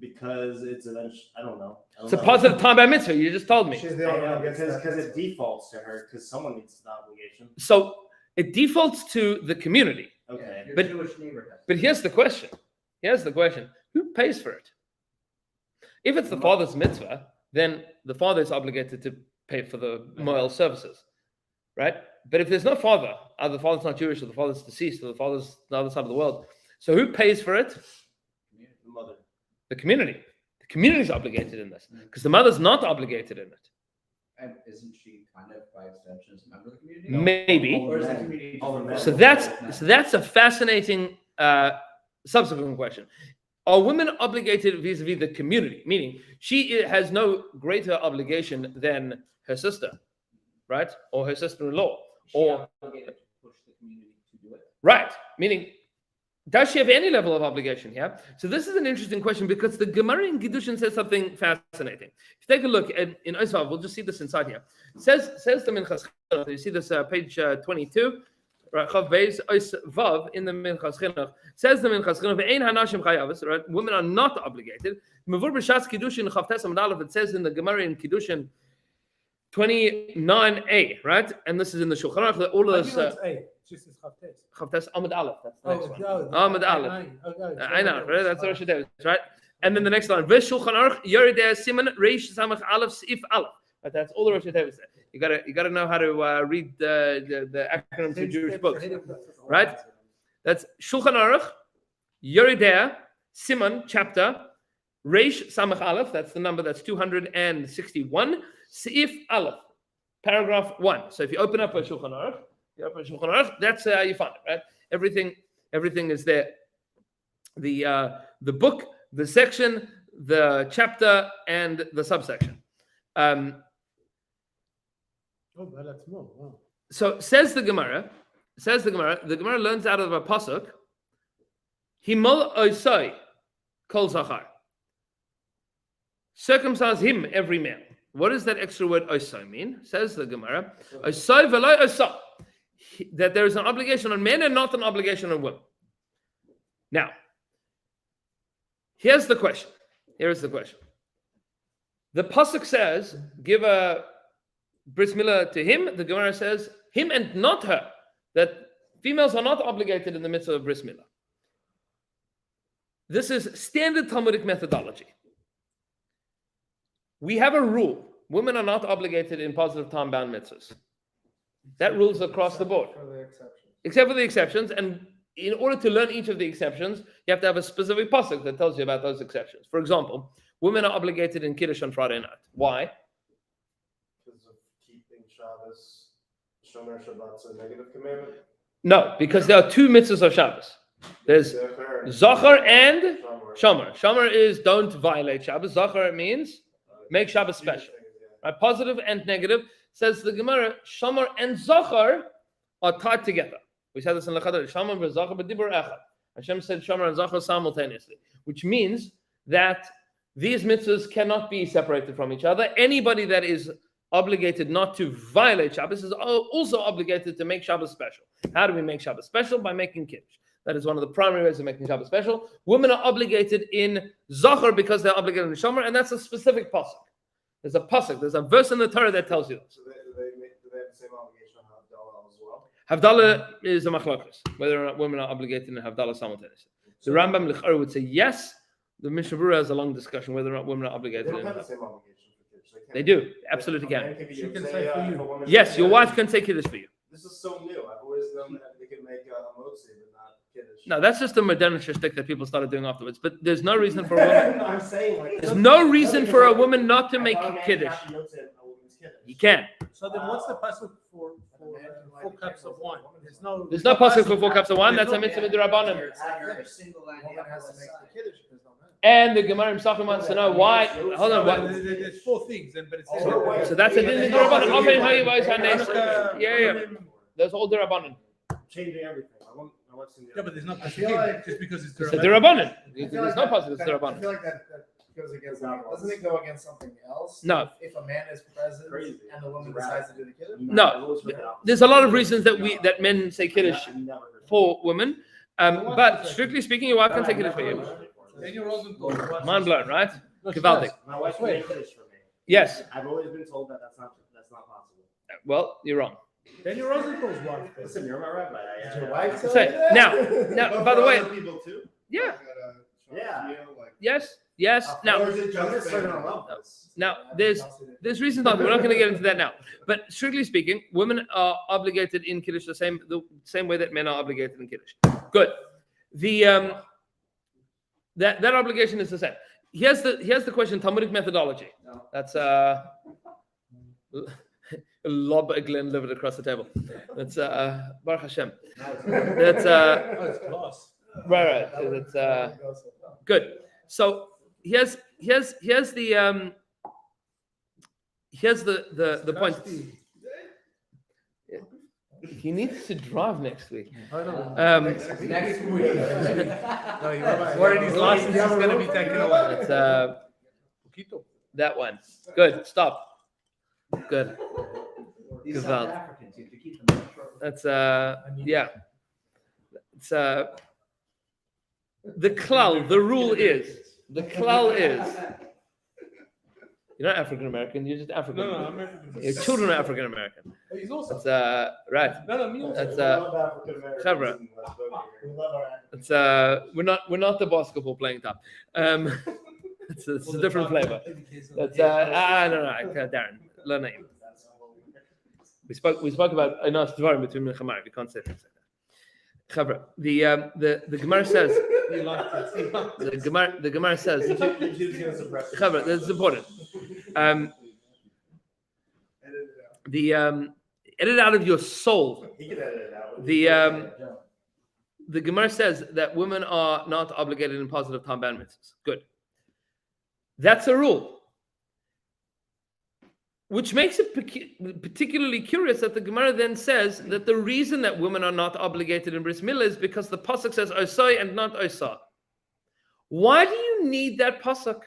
Because it's eventually, I don't know. It's a positive time by mitzvah. You just told me. She's the only one who gets because that. it defaults to her because someone needs the obligation. So it defaults to the community. Okay. Your But- Jewish neighbor has. But here's the question. Who pays for it? If it's the father's mitzvah, then the father is obligated to pay for the moral services, right? But if there's no father, either the father's not Jewish or the father's deceased or the father's on the other side of the world, so who pays for it? The mother. The community. The community is obligated in this because the mother's not obligated in it. And isn't she kind of by extension as a member of the community? Maybe. Or is the community All the just- So that's a fascinating subsequent question. Are women obligated vis-a-vis the community? Meaning she has no greater obligation than her sister, right? Or her sister-in-law. Or obligated to push the community to do it. right. Meaning, does she have any level of obligation here? So this is an interesting question because the Gemara in Kiddushin says something fascinating. If you take a look in Osvav, we'll just see this inside here. Says the Minchas Chinuch. You see this page 22. Right, Chav Beis Ois Vav in the Minchas Chinuch says the Minchas Chinuch ve'ein hanashim chayavos. Right, women are not obligated. Mevur b'shas Kiddushin Chav Tes Amud Aleph. It says in the Gemara in Kiddushin 29a. Right, and this is in the Shulchan Aruch. That all of this Just as Chavtes. Chav Tes Amud Aleph. That's the next one. no. Amud Aleph. Okay. I know, right? That's Rosh Hashanah, right? And then the next line, V'Shulchan Aruch Yeridei Siman Reish Samach Aleph Sif Aleph. Right, that's all the Rosh Hashanah say. You gotta know how to read the acronyms of Jewish books, right? That's Shulchan Aruch Yeridei Siman chapter Reish Samach Aleph. That's the number. That's 261. Sif Aleph, paragraph 1. So if you open up a Shulchan Aruch, that's how you find it, right? Everything is there. The book, the section, the chapter, and the subsection. That's more. Wow. So says the Gemara. The Gemara learns out of a pasuk. Himol oisai kol zachar. Circumcise him, every male. What does that extra word oisai mean? Says the Gemara. Oisai v'lo oisai. That there is an obligation on men and not an obligation on women. Now, here's the question. The pasuk says, give a bris milah to him. The Gemara says, him and not her. That females are not obligated in the midst of bris milah. This is standard Talmudic methodology. We have a rule. Women are not obligated in positive time-bound mitzvahs. That rules across the board. For the exceptions. Except for the exceptions. And in order to learn each of the exceptions, you have to have a specific pasuk that tells you about those exceptions. For example, women are obligated in Kiddush on Friday night. Why? Because of keeping Shabbos, Shomer Shabbat's a negative commandment. No, because there are two mitzvahs of Shabbos. There's Zachar and Shomer. Shomer is don't violate Shabbos. Zachar means make Shabbos special. Right? Positive and negative. Says the Gemara, Shomer and Zachar are tied together. We said this in Lechadar. Shomer and Zachar b'dibur echad. Hashem said Shomer and Zachar simultaneously, which means that these mitzvahs cannot be separated from each other. Anybody that is obligated not to violate Shabbos is also obligated to make Shabbos special. How do we make Shabbos special? By making Kiddush. That is one of the primary ways of making Shabbos special. Women are obligated in Zachar because they're obligated in Shomer, and that's a specific pasuk. There's a pasuk, there's a verse in the Torah that tells you this. So do they have the same obligation on Havdalah as well? Havdalah is a machlokas, whether or not women are obligated in Havdalah simultaneously. The Rambam L'chara would say yes. The Mishnah Berurah has a long discussion whether or not women are They obligated. don't In have the same obligation for Kiddush. They do, absolutely can. She can say for you. Yes, your wife can take Kiddush for you. This is so new. I've always known that they can make a motzi, but not Kiddush. No, that's just a modernistic shtick that people started doing afterwards. But there's no reason for a woman. I'm saying like There's no reason for a woman not to make Kiddush. You can. So then, what's the pasuk for 4 cups of wine? There's no pasuk for 4 cups of wine. That's a mitzvah d'Rabbanan. You're a single line. Woman has to make the Kiddush because no man. And the Gemara in Pesachim wants to know why. Hold on. What? There's 4 things, but it's So that's a din d'Rabbanan. Often how you buy Sunday. Yeah. There's all d'Rabbanan. Changing everything. I want to Yeah, but there's not I feel like- just because it's It's a d'Rabbanan. I feel There's like no pasuk. It's I d'Rabbanan. feel like that goes against something. Doesn't it go against something else? No. If a man is present Crazy. and the woman decides to do the Kiddush? No. There's a lot of reasons that men say Kiddush for women. But strictly speaking, your wife can take Kiddush for you. Daniel Rosenthal. Mind blown, right? No, she Gewaltig. does. My wife Wait. made Kiddush for me. Yes. I've always been told that that's not possible. Well, you're wrong. Daniel Rosenthal's wife. Listen, you're my rabbi. Did your wife tell Say, you that? now, But by the for way, other people too. yeah, Like at a Yeah. meal, like, yes. Now, or is it I'm just just gonna family? love this. Now, there's reasons not. We're not going to get into that now. But strictly speaking, women are obligated in Kiddush the same way that men are obligated in Kiddush. Good. The that obligation is the same. Here's the question: Talmudic methodology. No. That's lob a Glen liver across the table. That's Baruch Hashem. That's Oh, it's close. right. That's good. So here's the point. He needs to drive next week. Next week. No, you're worried his license is going to be taken away. That's Poquito. that one. Good. Stop. Good. These Gewalt. South Africans, you have to keep them short. That's yeah. It's the klal. The rule is you're not African American. You're just African. No, I'm American. Your children are African American. Oh, he's also. That's right. No, me also. That's We love African Americans Chabra. in West Berkeley. We love our African It's we're not the basketball playing top. It's a different flavor. That's no, Darren, low name. We spoke about enough dvarim between Milchamar. We can't say things like that. Chabra. The Gemara says You liked it. the Gemara says Chabra. This is important. Edit out of your soul. He can edit it out. The Gemara says that women are not obligated in positive time ban mitzvahs. Good. That's a rule. Which makes it particularly curious that the Gemara then says that the reason that women are not obligated in bris milah is because the pasuk says osai and not osa. Why do you need that pasuk?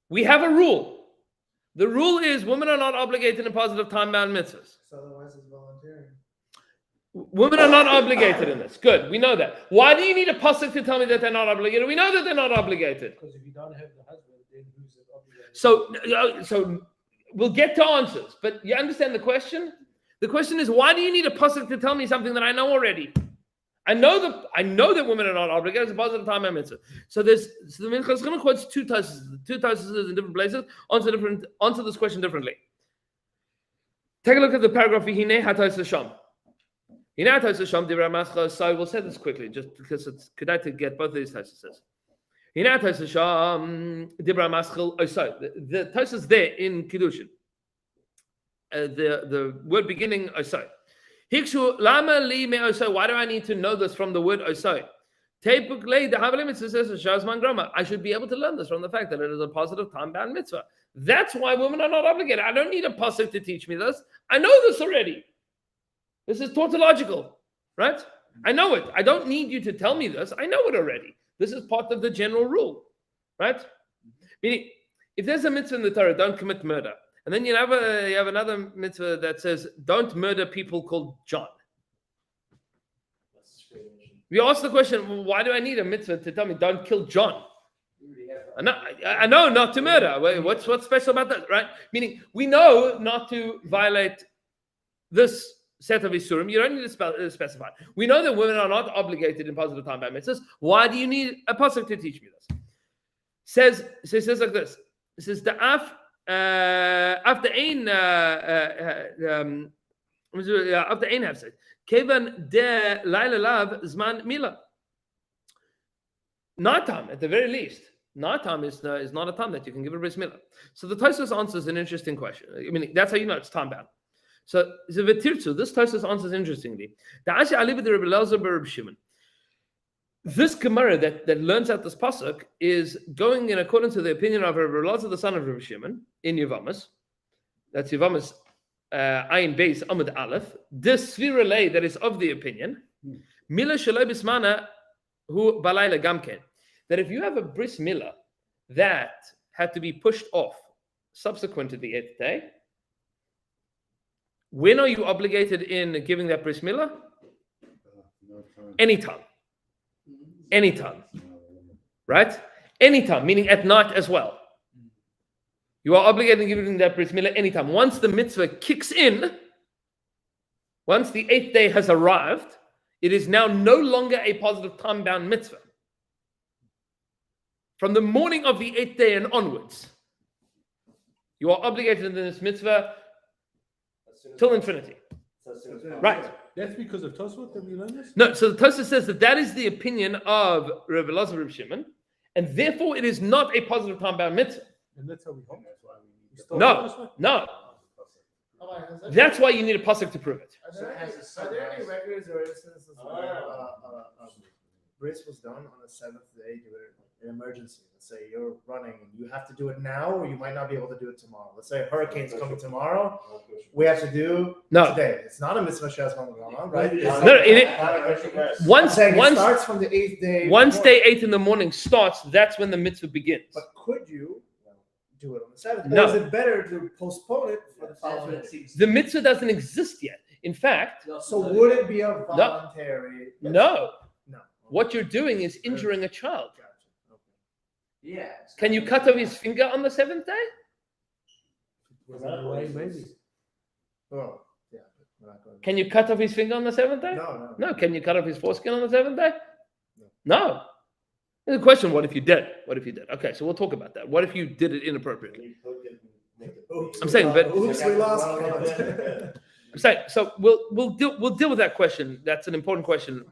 We have a rule. The rule is women are not obligated in positive time-bound mitzvahs. So otherwise it's volunteering. Women are not obligated in this. Good, we know that. Why do you need a pasuk to tell me that they're not obligated? We know that they're not obligated. Because if you don't have the husband, then who's obligated? So we'll get to answers, but you understand the question? The question is, why do you need a pasuk to tell me something that I know already? I know that women are not obligated. It's a positive time and mitzvah. So the Minchas Chinuch quotes two Tosfos in different places. Answer this question differently. Take a look at the paragraph. Hine hatos Hasham. Hine hatos Hasham dibra mascha. So we'll say this quickly, just because it's good to get both of these Tosfos. Hine hatos Hasham dibra maschil. Oh, so the Tosfos there in Kiddushin. The word beginning osai. Hikshu lama li me osai. Why do I need to know this from the word osai? I should be able to learn this from the fact that it is a positive time-bound mitzvah. That's why women are not obligated. I don't need a pasuk to teach me this. I know this already. This is tautological, right? I know it. I don't need you to tell me this. I know it already. This is part of the general rule, right? Meaning, if there's a mitzvah in the Torah, don't commit murder. And then you have another mitzvah that says, don't murder people called John. We ask the question, well, why do I need a mitzvah to tell me don't kill John? I know not to murder. What's special about that, right? Meaning, we know not to violate this set of Isurim. You don't need to specify. We know that women are not obligated in positive time by mitzvahs. Why do you need a pasuk to teach me this? It says like this. It says, the after ein have said kevan de laila lav zman Milah. Natam, at the very least, natam is not a time that you can give a bris milah. So the Tosfos answers an interesting question. I mean, that's how you know it's time bound. So v'tirtzu, this Tosfos answers interestingly. The Ashi Ali b'Reb Elazar b'Reb Shimon. This Gemara that learns out this pasuk is going in accordance to the opinion of Reb Elazar, the son of Reb Shimon, in Yevamis. That's Yevamis Ayin Beis Amud Aleph. This Sviralei that is of the opinion. Milah Shalei Bismana Hu Balayla Gamken. That if you have a bris milah that had to be pushed off subsequent to the 8th day, when are you obligated in giving that bris milah? Anytime. anytime, right? Anytime, meaning at night as well. You are obligated to give that bris milah anytime. Once the mitzvah kicks in, once the 8th day has arrived, it is now no longer a positive time-bound mitzvah. From the morning of the 8th day and onwards, you are obligated in this mitzvah till infinity. Right. That's because of Tosfot that we learned this? No, so the Tosfos says that is the opinion of Rabbi Elazar Reb Shimon, and therefore it is not a positive time-bound mitzvah. And that's how we hold. No. That's why you need a pasuk to prove it. Are there any records or instances where bris was done on the 7th day due to an emergency? Let's say you're running and you have to do it now, or you might not be able to do it tomorrow. Let's say a hurricane's coming tomorrow. We have to do today. It's not a mitzvah shas mangrama, right? Once it starts from the 8th day. Once day 8 in the morning starts, that's when the mitzvah begins. But could you do it on the 7th? No. Or is it better to postpone it for the following day? The mitzvah doesn't exist yet. In fact, So would it be a voluntary? no. No. What you're doing is injuring a child. Gotcha. Okay. Yeah. Can you cut off his finger on the 7th day? Maybe. Oh, yeah. But we're not going Can you cut off his finger on the 7th day? No. No. Can you cut off his foreskin on the 7th day? No. No. There's a question, what if you did? What if you did? Okay, so we'll talk about that. What if you did it inappropriately? Oops, I'm saying, but- oops, we lost. I'm saying, so we'll deal with that question. That's an important question.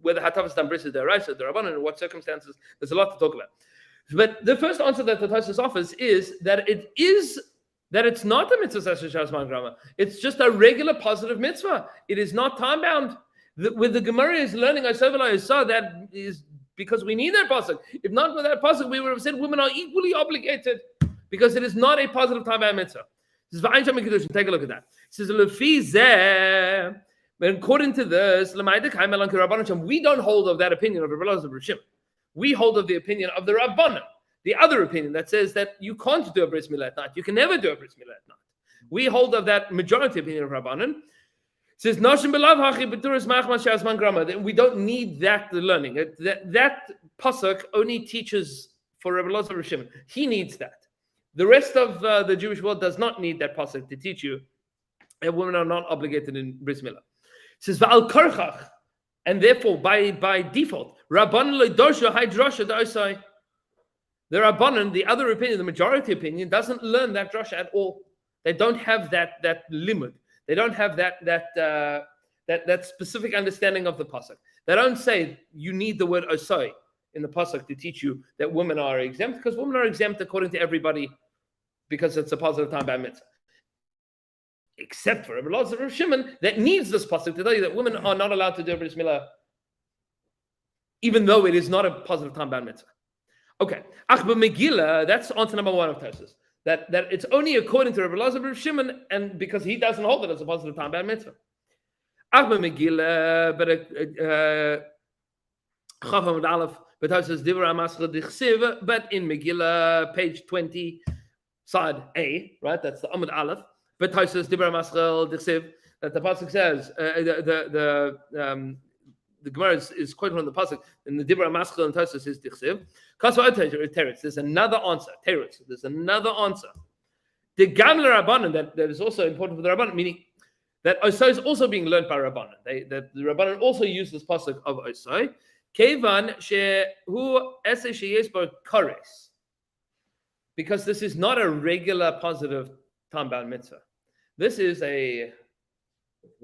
Whether hatavas dam bris is deraisa, derabanan, in what circumstances? There's a lot to talk about. But the first answer that the Tosfos offers is that it's not a mitzvah shas mangrama. It's just a regular positive mitzvah. It is not time bound. With the Gemara is learning I saw that is because we need that pasuk. If not for that pasuk, we would have said women are equally obligated because it is not a positive time bound mitzvah. This is V'ayin Shem Kedushin. Take a look at that. It says Lefi zeh. According to this, we don't hold of that opinion of Rabbi Elazar Reb Shimon. We hold of the opinion of the Rabbanan, the other opinion that says that you can't do a bris milah at night. You can never do a bris milah at night. We hold of that majority opinion of Rabbanan. It says Nashim belav hachi b'turas machmas shas grama. That we don't need that learning. That pasuk only teaches for Rabbi Elazar Reb Shimon. He needs that. The rest of the Jewish world does not need that pasuk to teach you that women are not obligated in bris milah. It says va'al karchach, and therefore by default, Rabbanan le'dorsha ha'drasha da'osai. The Rabbanan, the other opinion, the majority opinion, doesn't learn that drasha at all. They don't have that limit. They don't have that specific understanding of the pasuk. They don't say you need the word osai in the pasuk to teach you that women are exempt, because women are exempt according to everybody, because it's a positive time by mitzvah. Except for Rabbi Elazar Reb Shimon, that needs this pasuk to tell you that women are not allowed to do a bris milah, even though it is not a positive time bound mitzvah. Okay, Achba Megillah, that's answer number one of Tosfos. That it's only according to Rabbi Elazar Reb Shimon, and because he doesn't hold it as a positive time bound mitzvah. Achba Megillah, but Tosfos Divra Maschel Dichsiv, but in Megillah, page 20, side A, right? That's the Amud Aleph. But Tosfos Dibra Maschel Dichsiv, that the pasuk says the Gemara is quoting from the pasuk, and the Dibra Maschel and Tosfos is Dichsiv. There's another answer. There's another answer. The Gamla Rabbanan that is also important for the Rabbanan, meaning that Osai is also being learned by Rabbanan. That the Rabbanan also use this pasuk of Osai. Kevan shehu esei sheyes bo kores, because this is not a regular positive time bound mitzvah. This is a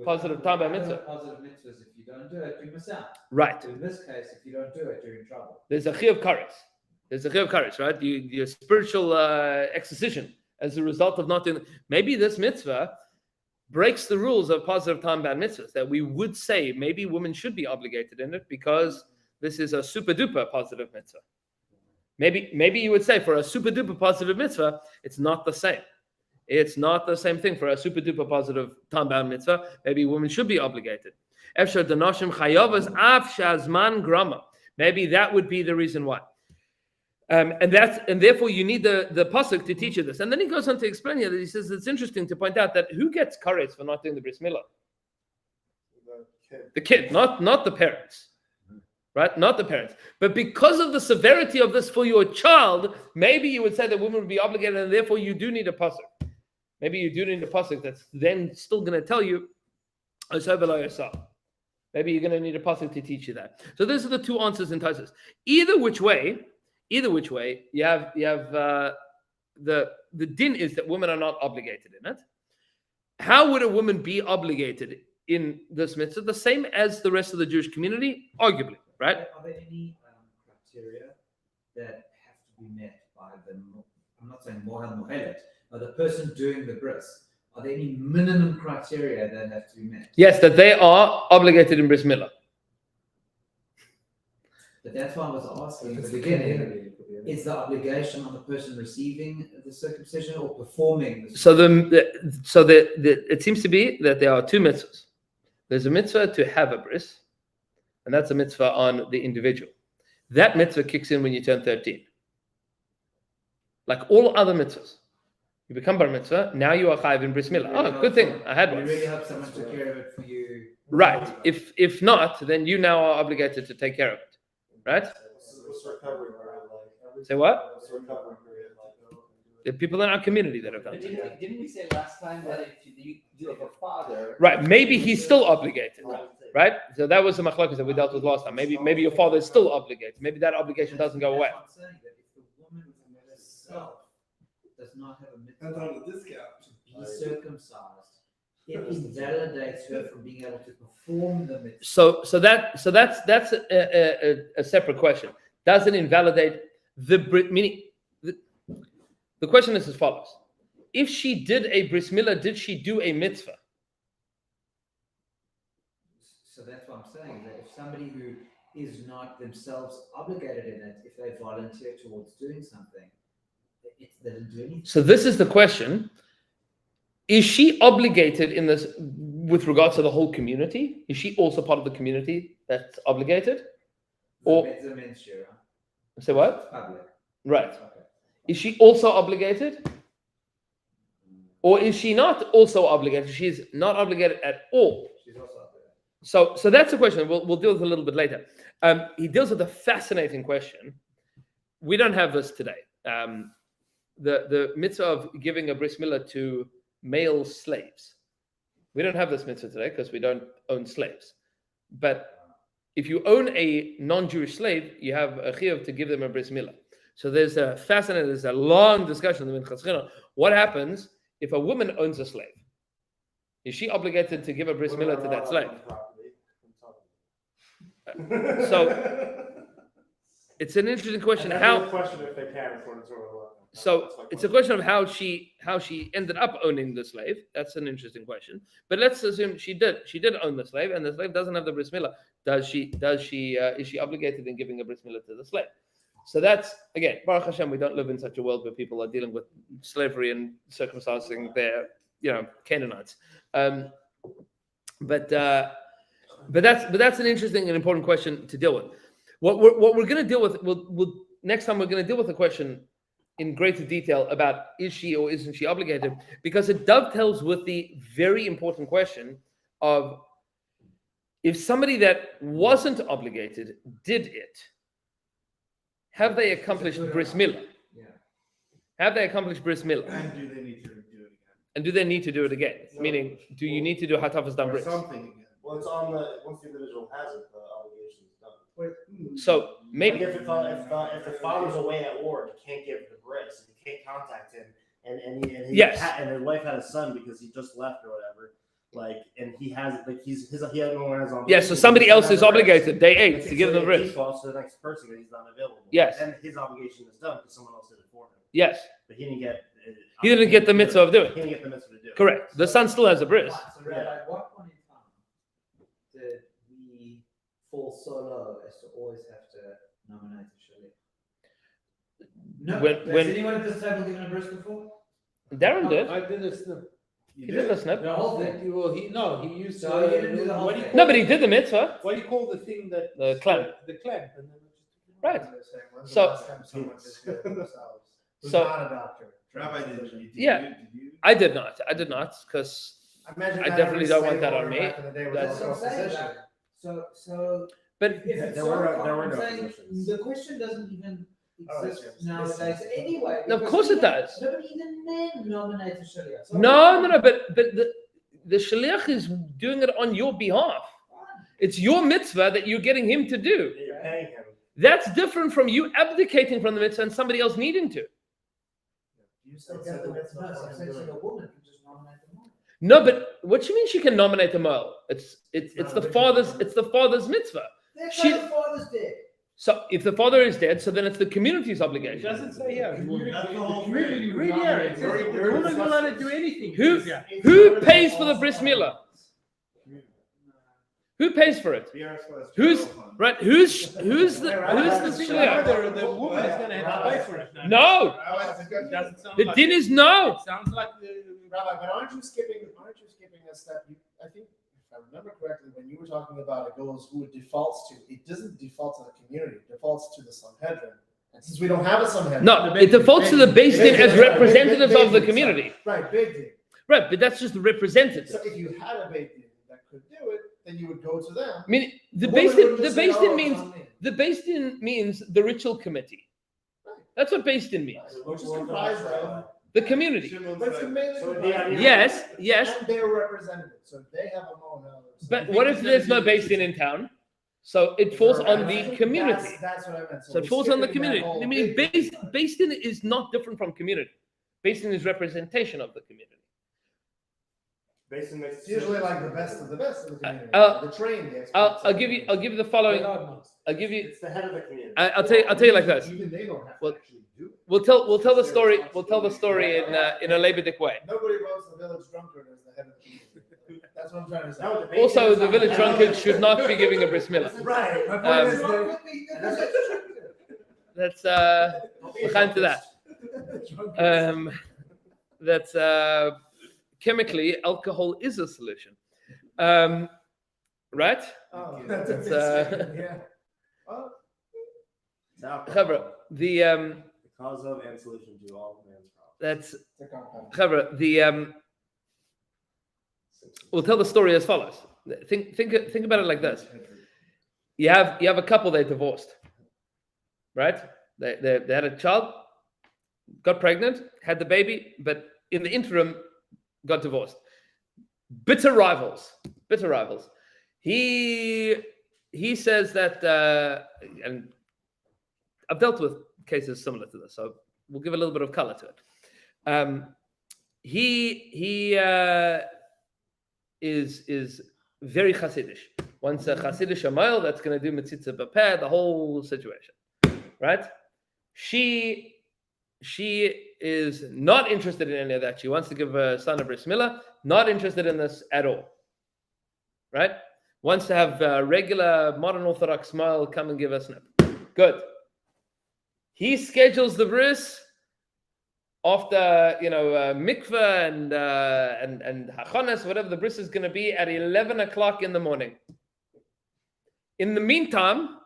positive time bound mitzvah. Positive mitzvahs, if you don't do it, you miss out. Right. In this case, if you don't do it, you're in trouble. There's a chiyuv kares. There's a chiyuv kares, right? Your spiritual exorcism as a result of not doing it. Maybe this mitzvah breaks the rules of positive time bound mitzvahs, that we would say maybe women should be obligated in it because this is a super duper positive mitzvah. Maybe you would say for a super duper positive mitzvah, it's not the same. It's not the same thing for a super duper positive time bound mitzvah. Maybe women should be obligated. Maybe that would be the reason why. And therefore you need the pasuk to teach you this. And then he goes on to explain here that he says it's interesting to point out that who gets kares for not doing the bris milah? The kid, not the parents. right? Not the parents. But because of the severity of this for your child, maybe you would say that women would be obligated, and therefore you do need a pasuk. Maybe you do need a pasuk that's then still going to tell you, maybe you're going to need a pasuk to teach you that. So those are the two answers in Tosfos. Either which way, you have the din is that women are not obligated in it. How would a woman be obligated in this mitzvah? The same as the rest of the Jewish community, arguably, right? Are there any criteria that have to be met by I'm not saying Mohel Mohelet, but the person doing the bris? Are there any minimum criteria that have to be met? Yes, that they are obligated in bris milah. But that's why I was asking at the beginning. Is the obligation on the person receiving the circumcision or performing the So it seems to be that there are two mitzvahs. There's a mitzvah to have a bris, and that's a mitzvah on the individual. That mitzvah kicks in when you turn 13. Like all other mitzvahs. You become bar mitzvah, now you are chayiv in bris milah. Oh, good thing, I had You one. really hope someone took care of it for you. Right. If not, then you now are obligated to take care of it. Right? Say what? The people in our community that have done it. Didn't we say last time that if you do like a father? Right. Maybe he's still obligated. Right? So that was the machlokas that we dealt with last time. Maybe your father is still obligated. Maybe that obligation doesn't go away. That's what I'm saying, that if the woman herself does not have a That's mitzvah on the discount. to be circumcised, it invalidates her from being able to perform the mitzvah. So that's a separate question. Does it invalidate the brit? Meaning, the question is as follows: if she did a bris milah, did she do a mitzvah? So that's what I'm saying, that if somebody who is not themselves obligated in it, if they volunteer towards doing something, they didn't do anything. So this is the question: is she obligated in this with regards to the whole community? Is she also part of the community that's obligated? Or say what? Public. Right. Okay. Is she also obligated? Or is she not also obligated? She's not obligated at all. She's also obligated. So that's the question. We'll deal with it a little bit later. He deals with a fascinating question. We don't have this today. The mitzvah of giving a bris milah to male slaves. We don't have this mitzvah today because we don't own slaves. But if you own a non-Jewish slave, you have a chiyuv to give them a bris milah. So there's a long discussion in the Minchas Chinuch. What happens if a woman owns a slave? Is she obligated to give a bris milah to that slave? So it's an interesting question. How? Question if they can afford it or what. So it's a question of how she ended up owning the slave. That's an interesting question. But let's assume she did own the slave, and the slave doesn't have the bris milah. Is she obligated in giving a bris milah to the slave? So that's, again, Baruch Hashem, we don't live in such a world where people are dealing with slavery and circumcising their, Canaanites. But that's an interesting and important question to deal with. What we're going to deal with, next time we're going to deal with the question in greater detail about is she or isn't she obligated, because it dovetails with the very important question of if somebody that wasn't obligated did it, have they accomplished bris milah? Yeah. Have they accomplished bris milah? And do they need to do it again? And do they need to do it again? No. Meaning, do you need to do hatafas dam Or bris? something again. Well, it's on once the individual has it, the obligation is done. So maybe Like if the father's away at war, he can't give the bris, and he can't contact him, and Yes. and his wife had a son because he just left or whatever. And he has he had no one has on. yes. So somebody else is obligated. Day 8 to give them bris. Defaults to the next person that he's not available. Yes. And his obligation is done because someone else did it for him. Yes, But he didn't get. he didn't get the mitzvah of doing He it. didn't get the mitzvah to do it. Correct. The son still has a bris. So, Rabbi, at what point in time did we fall so low as to always have to nominate a shaliach? No. When- Has anyone at this table given a bris before? Darren did. I did a snip. He did the snip. The whole thing. Well, he used. So you didn't do the whole what do you thing? call No, but he did the mitzvah. What do you call the thing that The clamp. The clamp. And then Right. When's the So- last time someone did it themselves? Who's So- not a doctor. Rabbi, did you? Yeah. Did you? I did not because Imagine I that definitely every don't want slave that on owner me. back in the day was That's- also a physician. So But If it's There so were common, no saying positions. the question doesn't even Oh, exist yes. nowadays anyway. No, of because course it even- does. No, but even men nominate a shaliach. So no. But the shaliach is doing it on your behalf. It's your mitzvah that you're getting him to do. You're paying him. That's different from you abdicating from the mitzvah and somebody else needing to. You still get the mitzvah No, for I'm him saying doing a it. woman can just nominate the man. No, but what do you mean she can nominate the male? It's the father's mitzvah. Their She- father's dead. So if the father is dead, so then it's the community's It obligation. doesn't say here. That's the whole Community, thing. read here. It says the woman will not do anything. Who- Yeah. Who pays for the bris milah? Who pays for it? Who's right? Who's the shliach? The woman is going to have to pay for it. No, It doesn't sound the like din it. is no. It sounds like Rabbi, but aren't you skipping a step? I think, if I remember correctly, when you were talking about it goes who it defaults to, it doesn't default to the community, it defaults to the Sanhedrin. And since we don't have a Sanhedrin. No, it defaults to the Beis Din as representatives of the community. Right, big Din. Right, but that's just the representative. So if you had a big Din that could do it, then you would go to them. I mean, the woman Beis Din, would the just say, Beis Din "Oh, means it's on me." the Beis Din means the ritual committee. That's what Beis Din means. Which is comprised of. The community. But it's mainly So comprised of- Yes, yes. And their representatives, so they have a Mono. But what if there's no Beis Din in town? So it falls on the community. That's what I meant. So it we're falls on the skipping that community. whole I mean, big Beis Din is not different from community. Beis Din is representation of the community. It's usually like the best of the best of the community. Uh, the trained, the experts. I'll give you the following. I'll give you. It's the head of the community. I'll tell you like this. Even they don't have Well, to actually do it. We'll tell the story. We'll tell the story in a Labadic way. Nobody votes the village drunkard as the head of the community. That's what I'm trying to say. No, the Also, basic the is village not- drunkard should not be giving a bris milah. Right. My Um, point is That's we'll come to that. That's chemically alcohol is a solution. Right? Oh, That's, yeah. Oh, It's alcohol. Chavra, the The cause of and solution to all man's problems. that's it's a compound. Chavra, the we'll tell the story as follows. Think about it like this. You have a couple, they're divorced, right? They had a child, got pregnant, had the baby, but in the interim got divorced. Bitter rivals. He says that, and I've dealt with cases similar to this, so we'll give a little bit of color to it. He is very Hasidish. Wants a Hasidish male that's going to do mitzitza b'peh, the whole situation, right? She is not interested in any of that. She wants to give her son a bris milah. Not interested in this at all, right? Wants to have a regular modern Orthodox male come and give us snip. Good. He schedules the bris after mikveh and hachanas, whatever the bris is going to be, at 11 o'clock in the morning. In the meantime,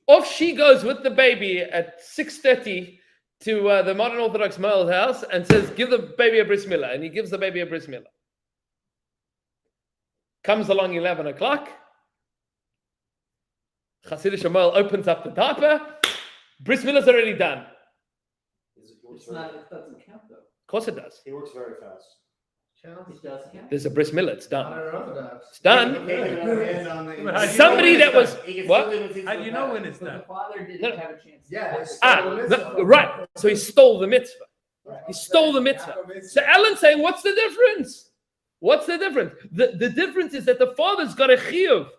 off she goes with the baby at 6:30 to the modern Orthodox male's house and says, "Give the baby a bris milah," and he gives the baby a bris milah. Comes along 11 o'clock. Hasidic male opens up the diaper. Bris milah's already done. It's not, it doesn't count though. Of course it does. He works very fast. It does count. There's a bris milah. It's I done. don't know that. It's done. Somebody that was what? How do you know when it's But the done? father didn't No. have a chance. Yeah. Right. So he stole the mitzvah. He stole the mitzvah. So Alan's saying, what's the difference? What's the difference? The difference is that the father's got a chiyuv.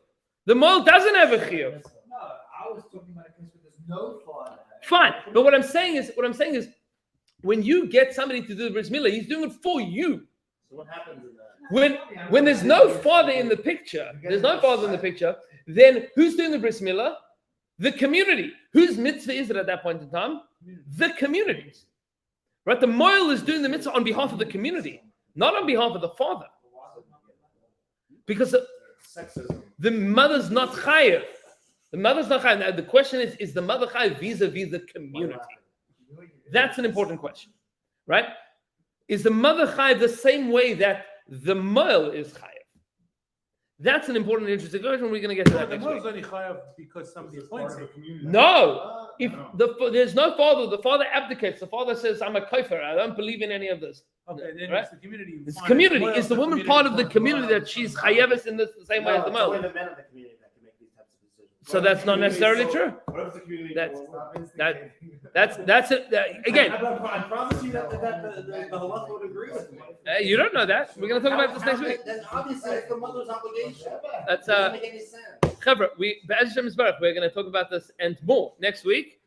The male doesn't have a chiyuv. No, I was talking about a case where there's no father. Fine. But what I'm saying is, when you get somebody to do the bris milah, he's doing it for you. So what happens in that? When there's no father in the picture, then who's doing the bris milah? The community. Whose mitzvah is it at that point in time? The community's. Right? The moil is doing the mitzvah on behalf of the community, not on behalf of the father. Because Sexism. the mother's not chayiv. The mother's not chayiv. Now, the question is the mother chayiv vis-a-vis the community? That's an important question, right? Is the mother chayiv the same way that the male is chayiv? That's an important, interesting question. We're going to get to that The next mother week. is only chayav because somebody appoints him. No, if there's no father, the father abdicates. The father says, "I'm a kafir. I don't believe in any of this." Okay, then Right? it's the community. It's Fine. community. What Is else the woman part of the wants? community that she's chayavis in this the same way as the it's only male? the men of the community that can make these types of decisions. So that's not necessarily true. What if the community? That's- That's it. Again, I promise you that the halach would agree with me. you don't know that. We're going to talk about this next week. Then obviously it's the mother's obligation. That's Doesn't make any sense. Chevra, Be'ez Hashem Yisbarach, we're going to talk about this and more next week.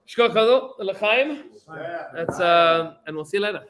Shkoch Chazal, L'chaim. That's and we'll see you later.